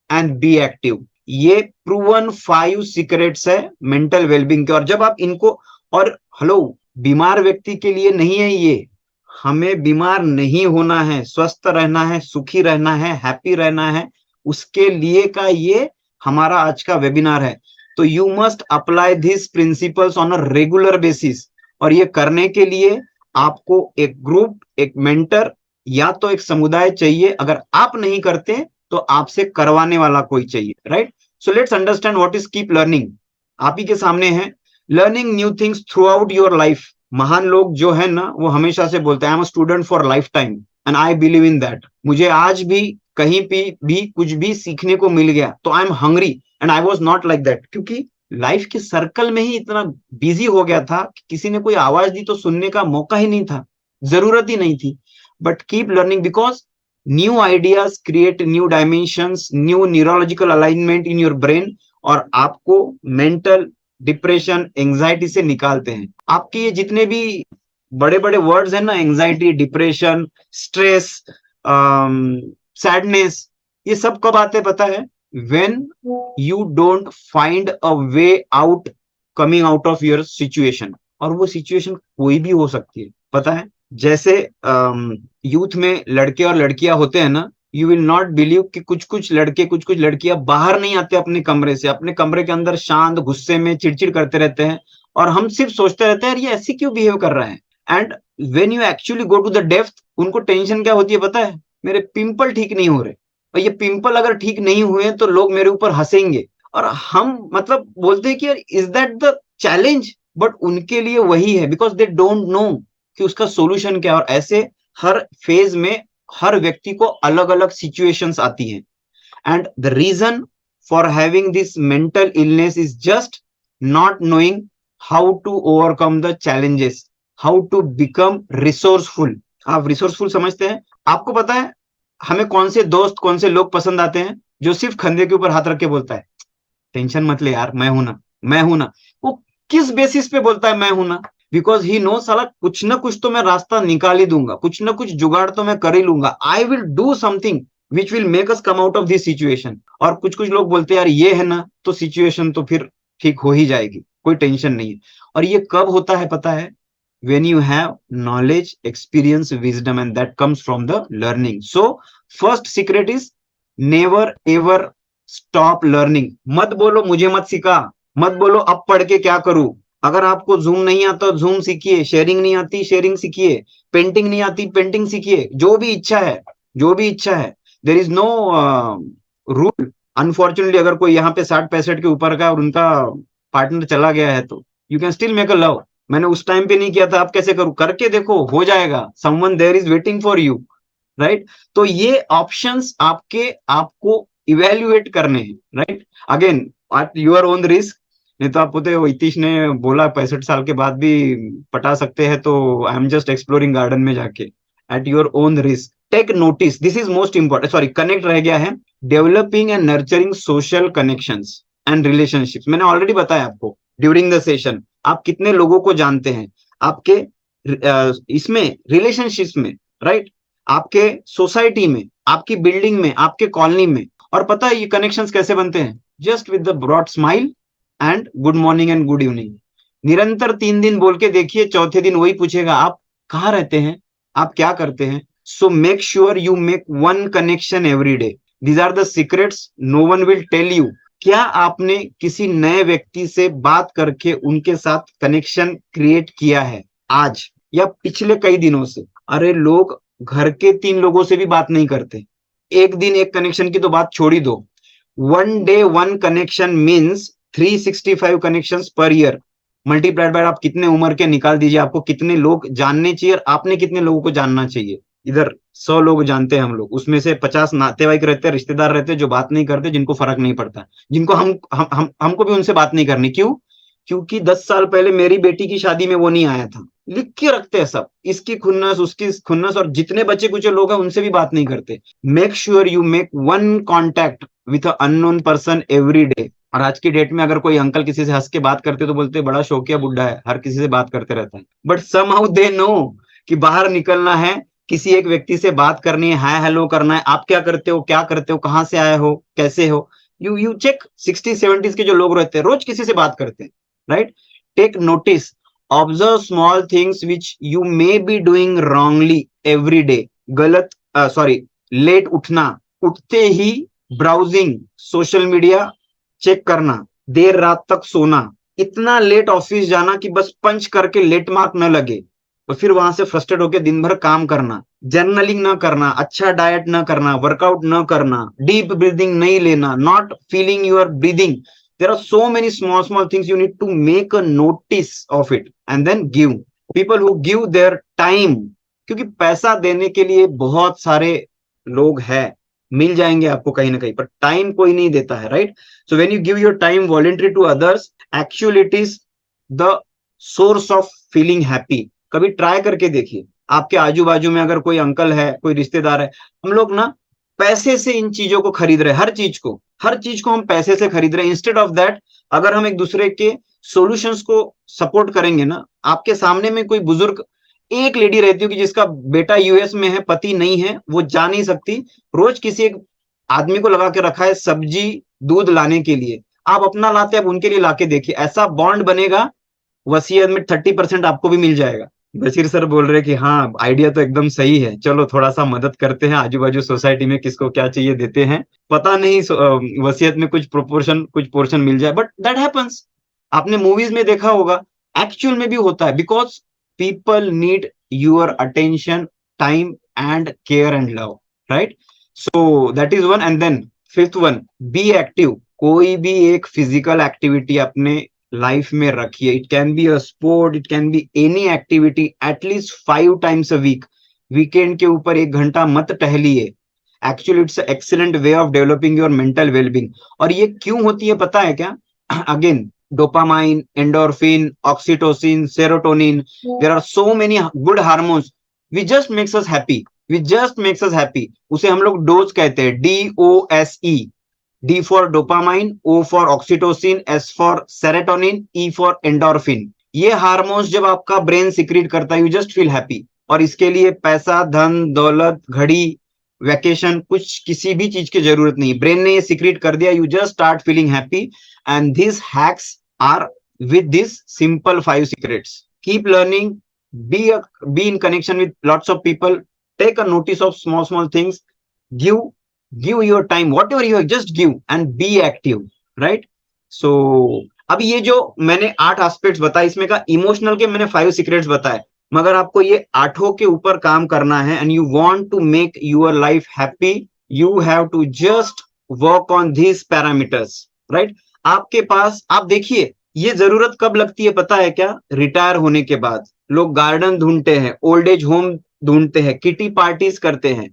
Speaker 2: and be active. ये प्रूवन 5 सीक्रेट्स है मेंटल वेलबींग के. और जब आप इनको, और हेलो, बीमार व्यक्ति के लिए नहीं है ये. हमें बीमार नहीं होना है, स्वस्थ रहना है, सुखी रहना है, हैप्पी रहना है, उसके लिए का ये हमारा आज का वेबिनार है. तो you must apply this principles on a regular basis. और ये करने के लिए आपको एक ग्रुप, एक मेंटर, या तो एक समुदाय चाहिए. अगर आप नहीं करते तो आपसे करवाने वाला कोई चाहिए. Right. So let's understand what is keep learning. आप ही के सामने है. Learning new things through out your life. महान लोग जो है ना, वो हमेशा से बोलते हैं आई am a student for life time, and I believe in that. मुझे आज भी कहीं भी कुछ भी सीखने को मिल गया तो I am hungry, and I was not like that, क्योंकि लाइफ के सर्कल में ही इतना बिजी हो गया था कि किसी ने कोई आवाज दी तो सुनने का मौका ही नहीं था, जरूरत ही नहीं थी. But keep learning, because new ideas create new dimensions, new neurological alignment in your brain, और आपको मेंटल डिप्रेशन, एंजाइटी से निकालते हैं. आपके ये जितने भी बड़े बड़े वर्ड्स हैं ना, एंजाइटी, डिप्रेशन, स्ट्रेस, सैडनेस, ये सब कब आते पता है? When you don't find a way out, coming out of your situation. और वो सिचुएशन कोई भी हो सकती है, पता है. जैसे यूथ में लड़के और लड़कियां होते हैं ना, यू विल नॉट बिलीव कि कुछ कुछ लड़के, कुछ कुछ लड़कियां बाहर नहीं आते अपने कमरे से, अपने कमरे के अंदर शांत, गुस्से में चिड़चिड़ करते रहते हैं, और हम सिर्फ सोचते रहते हैं ये ऐसी क्यों बिहेव कर रहा है. And when you actually go to the depth, उनको टेंशन क्या होती है पता है? मेरे पिंपल ठीक नहीं हो रहे, और ये पिंपल अगर ठीक नहीं हुए तो लोग मेरे ऊपर हंसेंगे. और हम मतलब बोलते हैं कि यार is that the challenge, but उनके लिए वही है, बिकॉज दे डोंट नो कि उसका सोल्यूशन क्या है. और ऐसे हर फेज में हर व्यक्ति को अलग अलग सिचुएशंस आती हैं. And the reason for having this mental illness is just not knowing how to overcome the challenges, how to become resourceful. आप रिसोर्सफुल समझते हैं? आपको पता है हमें कौन से दोस्त, कौन से लोग पसंद आते हैं? जो सिर्फ कंधे के ऊपर हाथ रख के बोलता है टेंशन मत ले यार, मैं हूं ना, मैं हूं ना. वो किस बेसिस पे बोलता है मैं हूं ना? बिकॉज ही नो साला कुछ ना कुछ तो मैं रास्ता निकाल ही दूंगा, कुछ ना कुछ जुगाड़ तो मैं कर ही लूंगा, I will do something which will make us come out of this situation. और कुछ कुछ लोग बोलते हैं यार ये है ना तो सिचुएशन तो फिर ठीक हो ही जाएगी, कोई टेंशन नहीं है। और ये कब होता है पता है? when you have knowledge, experience, wisdom, and that comes from the learning. So first secret is never ever stop learning. मत बोलो मुझे मत सिखा, मत बोलो अब पढ़ के क्या करूं। अगर आपको जूम नहीं आता जूम सीखिए, शेयरिंग नहीं आती शेयरिंग सीखिए, पेंटिंग नहीं आती पेंटिंग सीखिए, जो भी इच्छा है, जो भी इच्छा है। There is no rule. Unfortunately अगर कोई यहाँ पे 60-65 के ऊपर का और उनका पार्टनर चला गया है तो you can still make a love. मैंने उस टाइम पे नहीं किया था, अब कैसे करूं? करके देखो, हो जाएगा। Someone there is waiting for you, right? तो ये ऑप्शंस आपके आपको इवेल्युएट करने हैं, right? Again at your own risk. नहीं तो आप बोलते हो हितीश ने बोला 65 साल के बाद भी पटा सकते हैं, तो I am just exploring garden में जाके। At your own risk take notice, this is most important. Sorry, connect रह गया है। Developing and nurturing social connections and relationships. मैंने ऑलरेडी बताया आपको ड्यूरिंग द सेशन, आप कितने लोगों को जानते हैं आपके इसमें रिलेशनशिप्स में, राइट? आपके सोसाइटी में, आपकी बिल्डिंग में, आपके कॉलोनी में। और पता है ये कनेक्शंस कैसे बनते हैं? Just with the broad smile and good morning and good evening. निरंतर 3 दिन बोल के देखिए, चौथे दिन वही पूछेगा आप कहाँ रहते हैं, आप क्या करते हैं। So make sure you make one connection every day. These are the secrets no one will tell you. क्या आपने किसी नए व्यक्ति से बात करके उनके साथ कनेक्शन क्रिएट किया है आज या पिछले कई दिनों से? अरे लोग घर के 3 लोगों से भी बात नहीं करते, एक दिन एक कनेक्शन की तो बात छोड़ ही दो। One day one connection means 365 connections per year. Multiplied by आप कितने उम्र के निकाल दीजिए, आपको कितने लोग जानने चाहिए और आपने कितने लोगों को जानना चाहिए। इधर 100 लोग जानते हैं हम लोग, उसमें से 50 नातेवाईक रहते हैं, रिश्तेदार रहते हैं जो बात नहीं करते, जिनको फर्क नहीं पड़ता, जिनको हमको भी उनसे बात नहीं करनी। क्यों? क्योंकि 10 साल पहले मेरी बेटी की शादी में वो नहीं आया था। लिख के रखते हैं सब, इसकी खुन्नस उसकी खुन्नस, और जितने बच्चे कुछ लोग हैं उनसे भी बात नहीं करते। Make sure you make one contact with unknown person every day. और आज की डेट में अगर कोई अंकल किसी से हंस के बात करते तो बोलते बड़ा शौकिया बुड्ढा है, हर किसी से बात करते रहता है। बट समहाउ दे नो कि बाहर निकलना है, किसी एक व्यक्ति से बात करनी है, हाय हेलो करना है, आप क्या करते हो, क्या करते हो, कहाँ से आए हो, कैसे हो। यू चेक 60-70s के जो लोग रहते हैं रोज किसी से बात करते हैं, right? Take notice, observe small things which you may be doing wrongly every day. गलत सॉरी, लेट उठना, उठते ही ब्राउजिंग सोशल मीडिया चेक करना, देर रात तक सोना, इतना लेट ऑफिस जाना कि बस पंच करके लेट मार्क न लगे, और फिर वहां से फ्रस्ट्रेट होकर दिन भर काम करना, जर्नलिंग न करना, अच्छा डाइट न करना, वर्कआउट न करना, डीप ब्रीदिंग नहीं लेना, not feeling your breathing. There are so many small things you need to make a notice of it and then give. People who give their time, क्योंकि पैसा देने के लिए बहुत सारे लोग हैं, मिल जाएंगे आपको कहीं ना कहीं, पर टाइम कोई नहीं देता है, right? So when you give your time voluntary to others, actually it is the source of feeling happy. कभी ट्राई करके देखिए, आपके आजू बाजू में अगर कोई अंकल है, कोई रिश्तेदार है, हम लोग ना पैसे से इन चीजों को खरीद रहे हैं, हर चीज को हम पैसे से खरीद रहे हैं। इंस्टेड ऑफ दैट, अगर हम एक दूसरे के सॉल्यूशंस को सपोर्ट करेंगे ना, आपके सामने में कोई बुजुर्ग, एक लेडी रहती होगी जिसका बेटा यूएस में है, पति नहीं है, वो जा नहीं सकती, रोज किसी एक आदमी को लगा के रखा है सब्जी दूध लाने के लिए, आप अपना लाते हैं, आप उनके लिए लाके देखिए, ऐसा बॉन्ड बनेगा, वसीयत में 30% आपको भी मिल जाएगा। बशीर सर बोल रहे कि हाँ आइडिया तो एकदम सही है, चलो थोड़ा सा मदद करते हैं, आजू बाजू सोसाइटी में किसको क्या चाहिए देते हैं, पता नहीं वसीयत में कुछ पोर्शन मिल जाए। बट दैट हैपेंस, आपने मूवीज में देखा होगा, एक्चुअल में भी होता है, because people need your attention, time and care and love, right? So that is one. And then fifth one, be active. कोई भी एक फिजिकल एक्टिविटी अपने लाइफ में रखिए। It can be a sport, it can be any activity, at least 5 times a week। Weekend के ऊपर 1 घंटा मत टहलिए। Actually it's excellent way of developing your mental wellbeing. और ये क्यों होती है पता है क्या? Again, dopamine, endorphin, oxytocin, serotonin, there are so many good hormones which just makes us happy, उसे हम लोग डोज कहते हैं, DOSE। D for dopamine, O for oxytocin, S for serotonin, E for endorphin। ये हार्मोन्स जब आपका ब्रेन सिक्रीट करता है, यू जस्ट फील हैप्पी। और इसके लिए पैसा, धन, दौलत, घड़ी, वैकेशन, कुछ किसी भी चीज की जरूरत नहीं। ब्रेन ने ये सिक्रीट कर दिया, you just start feeling happy. And this hacks are with this simple 5 secrets. Keep learning, be in connection with lots of people, take a notice of small things, give your time, whatever you have, just give and be active, right? So अब ये जो मैंने 8 एस्पेक्ट्स बताए, इसमें का इमोशनल के मैंने 5 सीक्रेट्स बताए, मगर आपको ये 8 के ऊपर काम करना है and you want to make your life happy, you have to just work on these parameters, right? आपके पास, आप देखिए, ये जरूरत कब लगती है पता है क्या? रिटायर होने के बाद। लोग गार्डन ढूंढते हैं, ओल्ड एज होम ढूंढते हैं, किटी पार्टीज करते हैं।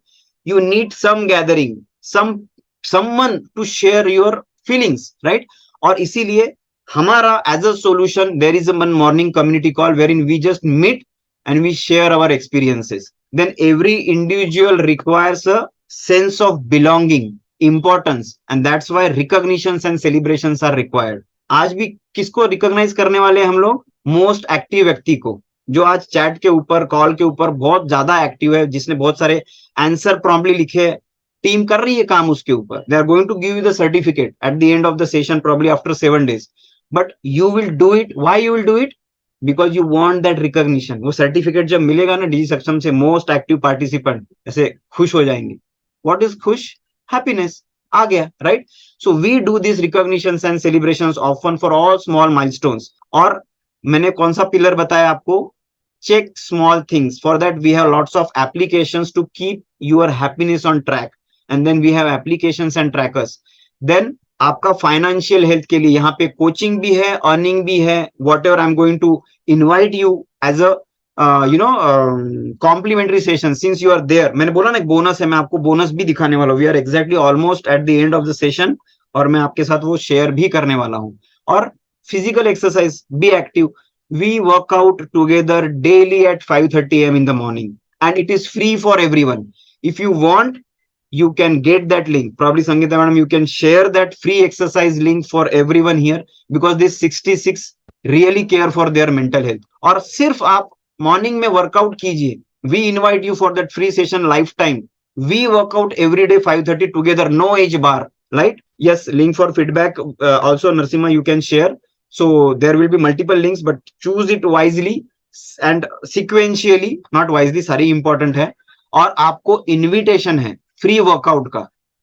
Speaker 2: You need some gathering, someone to share your feelings, right? और इसीलिए हमारा as a solution there is one morning community call wherein we just meet and we share our experiences. Then every individual requires a sense of belonging, importance, and that's why recognitions and celebrations are required. आज भी किसको रिकॉग्नाइज करने वाले हम लोग? मोस्ट एक्टिव व्यक्ति को, जो आज चैट के ऊपर, कॉल के ऊपर बहुत ज्यादा एक्टिव है, जिसने बहुत सारे आंसर प्रॉम्प्टली लिखे है, टीम कर रही है काम उसके ऊपर। They are going to give you the certificate at the end of the session, probably after 7 days, but you will do it. Why you will do it? Because you want that recognition. वो सर्टिफिकेट जब मिलेगा ना डिजी सक्षम से, मोस्ट एक्टिव पार्टिसिपेंट ऐसे खुश हो जाएंगे। व्हाट इज खुश? हैप्पीनेस आ गया, right? So we do this recognitions and celebrations often for all small milestones. और मैंने कौन सा पिलर बताया आपको? Check small things. For that we have lots of applications to keep your happiness on track, and then we have applications and trackers. Then आपका फाइनेंशियल हेल्थ के लिए यहाँ पे कोचिंग भी है, अर्निंग भी है। Whatever I am going to invite you as a complimentary session since you are there. मैंने बोला ना एक बोनस है, मैं आपको बोनस भी दिखाने वाला हूँ। We are exactly almost at the end of the session, और मैं आपके साथ वो शेयर भी करने वाला हूँ। और physical exercise, be active. We work out together daily at 5:30 AM in the morning, and it is free for everyone. If you want, you can get that link. Probably Sangeeta madam, you can share that free exercise link for everyone here, because this 66 really care for their mental health. और सिर्फ आप मॉर्निंग में वर्कआउट कीजिए। We invite you for that free session lifetime. We work out every day 5:30 together, no age bar, right? Yes, link for feedback also Narsimha you can share. So there will be multiple links, but choose it wisely and sequentially, not wisely, सारी important है। और आपको इनविटेशन है फ्री वर्कआउट का।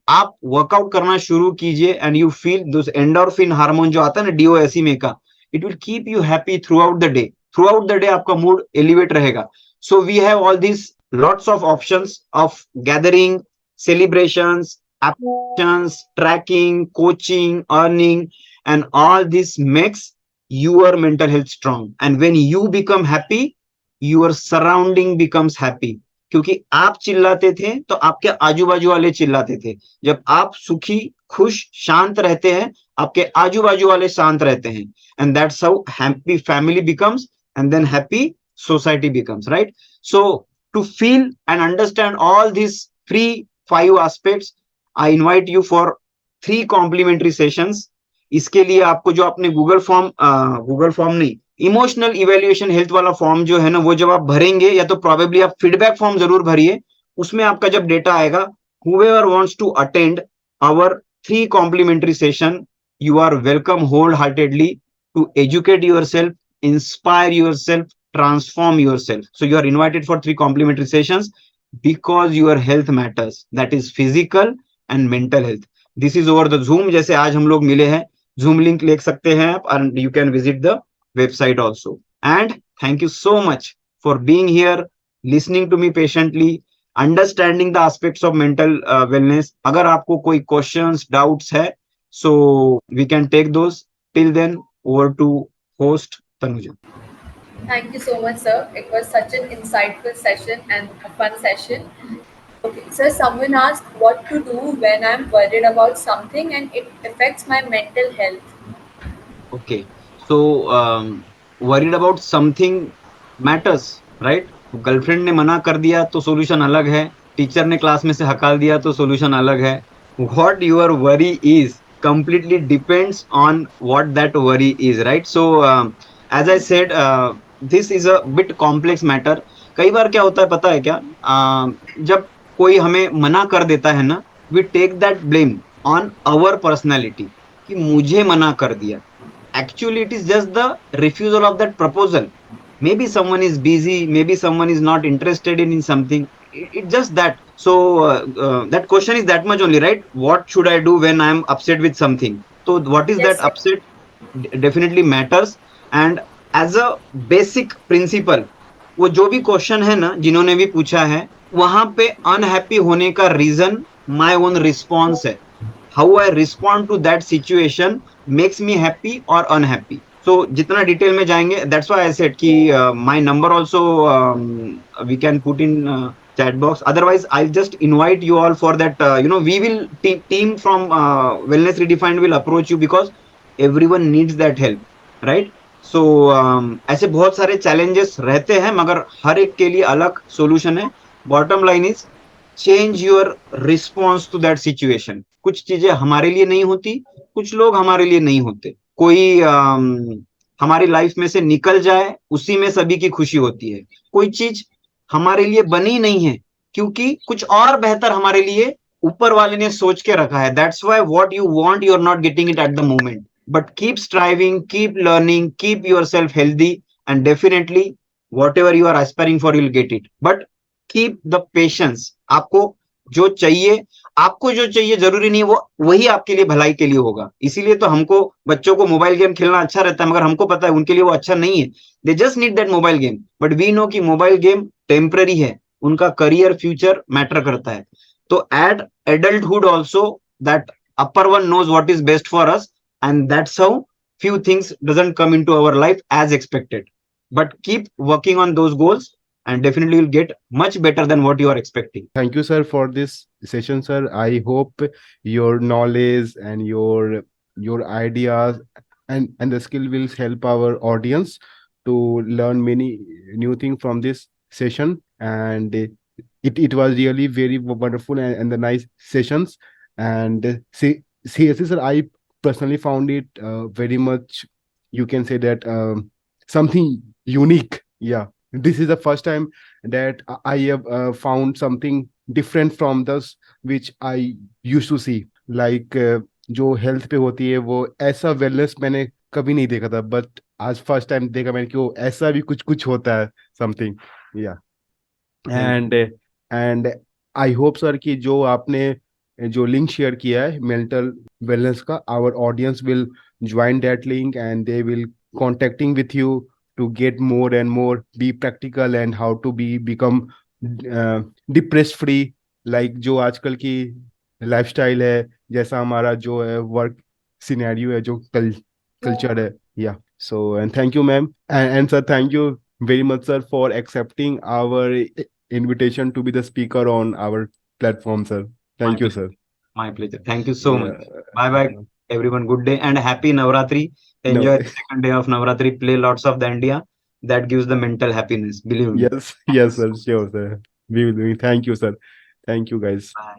Speaker 2: आप वर्कआउट करना शुरू कीजिए and you feel this endorphin hormone जो आता है ना डीओएसई का, it will keep you happy throughout the day. Throughout the day आपका मूड एलिवेट रहेगा। So we have all this lots of options of gathering, celebrations, applications, tracking, coaching, earning, and all this makes your mental health strong. And when you become happy, your surrounding becomes happy. क्योंकि आप चिल्लाते थे तो आपके आजू बाजू वाले चिल्लाते थे। जब आप सुखी, खुश, शांत रहते हैं, आपके आजू बाजू वाले शांत रहते हैं। And that's how happy family becomes, and then happy society becomes, right? So to feel and understand all this free 5 aspects, I invite you for 3 complimentary sessions. इसके लिए आपको जो आपने गूगल फॉर्म नहीं, इमोशनल इवेल्युएशन हेल्थ वाला फॉर्म जो है ना, वो जब आप भरेंगे, या तो प्रोबेबली आप फीडबैक फॉर्म जरूर भरिए। उसमें आपका जब डेटा आएगा, whoever wants to attend our 3 complimentary session, you are welcome wholeheartedly to educate yourself, inspire yourself, transform yourself. So you are invited for 3 complimentary sessions because your health matters. That is physical and mental health. This is over the Zoom, जैसे आज हम लोग मिले हैं। Zoom link ले सकते हैं आप, and you can visit the website also. And thank you so much for being here, listening to me patiently, understanding the aspects of mental wellness. अगर आपको कोई questions, doubts है, so we can take those. Till then, over to host Tanuja.
Speaker 1: Thank you so much, sir. It was such an insightful session and a fun session. Okay, sir, someone asked what to do when I'm worried about something and it affects my mental health.
Speaker 2: Okay, so worried about something matters, right? Girlfriend ने मना कर दिया तो सोल्यूशन अलग है, टीचर ने क्लास में से हकाल दिया तो सोल्यूशन अलग है। What your worry is completely depends on what that worry is, right? So as I said, this is a bit complex matter. कई बार क्या होता है पता है क्या? जब कोई हमें मना कर देता है ना, we take that blame on our personality कि मुझे मना कर दिया. Actually, it is just the refusal of that proposal. Maybe someone is busy, maybe someone is not interested in something. It's just that. So that question is that much only, right? What should I do when I am upset with something? So what is that
Speaker 1: Yes, yes.
Speaker 2: upset definitely matters. And as a basic principle, वो जो भी क्वेश्चन है ना जिन्होंने भी पूछा है, वहां पे अनहैप्पी होने का रीजन माय ओन रिस्पॉन्स है. How I respond to that situation makes me happy और अनहैप्पी. सो जितना डिटेल में जाएंगे, दैट्स व्हाई आई सेड कि my number also we can put in chat box. Otherwise, I'll just invite you all for that. We will team from Wellness Redefined will approach you because everyone needs that help, right? So ऐसे बहुत सारे challenges रहते हैं, मगर हर एक के लिए अलग solution है. Bottom line is change your response to that situation. कुछ चीजें हमारे लिए नहीं होती, कुछ लोग हमारे लिए नहीं होते. कोई हमारी लाइफ में से निकल जाए, उसी में सभी की खुशी होती है. कोई चीज हमारे लिए बनी नहीं है क्योंकि कुछ और बेहतर हमारे लिए ऊपर वाले ने सोच के रखा है. That's why what you want you are not getting it at the moment. But keep striving, keep learning, keep yourself healthy, and definitely whatever you are aspiring for you'll get it. But keep the patience. आपको जो चाहिए जरूरी नहीं है वो वही आपके लिए भलाई के लिए होगा. इसीलिए तो हमको बच्चों को मोबाइल गेम खेलना अच्छा रहता है, मगर हमको पता है उनके लिए वो अच्छा नहीं है. They just need that mobile game, but we know कि मोबाइल गेम टेम्पररी है. उनका करियर फ्यूचर मैटर करता है. तो at adulthood also that upper one knows what is best for us, and that's how few things doesn't come into our life as expected. But keep working on those goals, and definitely you'll get much better than what you are expecting.
Speaker 3: Thank you, sir, for this session, sir. I hope your knowledge and your ideas and the skill will help our audience to learn many new things from this session. And it was really very wonderful and the nice sessions. And seriously, sir, I personally found it very much, you can say that something unique. Yeah, this is the first time that I have found something different from this which I used to see. Like जो हेल्थ पे होती है वो ऐसा वेलनेस मैंने कभी नहीं देखा था, बट आज फर्स्ट टाइम देखा मैंने कि वो ऐसा भी कुछ कुछ होता है समथिंग. या एंड आई होप सर कि जो आपने जो लिंक शेयर किया है मेंटल वेलनेस का, our audience will join that link and they will contacting with you to get more and more be practical and how to become depress free, like जो आजकल की लाइफस्टाइल है, जैसा हमारा जो है वर्क सिनेरियो है, जो कल्चर है. या so and thank you ma'am and sir, thank you very much sir for accepting our invitation to be the speaker on our platform, sir. Thank you, sir.
Speaker 2: My pleasure. Thank you so much. Bye bye,
Speaker 3: Yeah.
Speaker 2: everyone. Good day and happy Navratri.
Speaker 3: No.
Speaker 2: Enjoy the second day of Navratri. Play lots of dandiya. That gives the mental happiness. Believe me.
Speaker 3: Yes, yes, sir. Sure, sir. We will do it. Thank you, sir. Thank you, guys.
Speaker 2: Bye.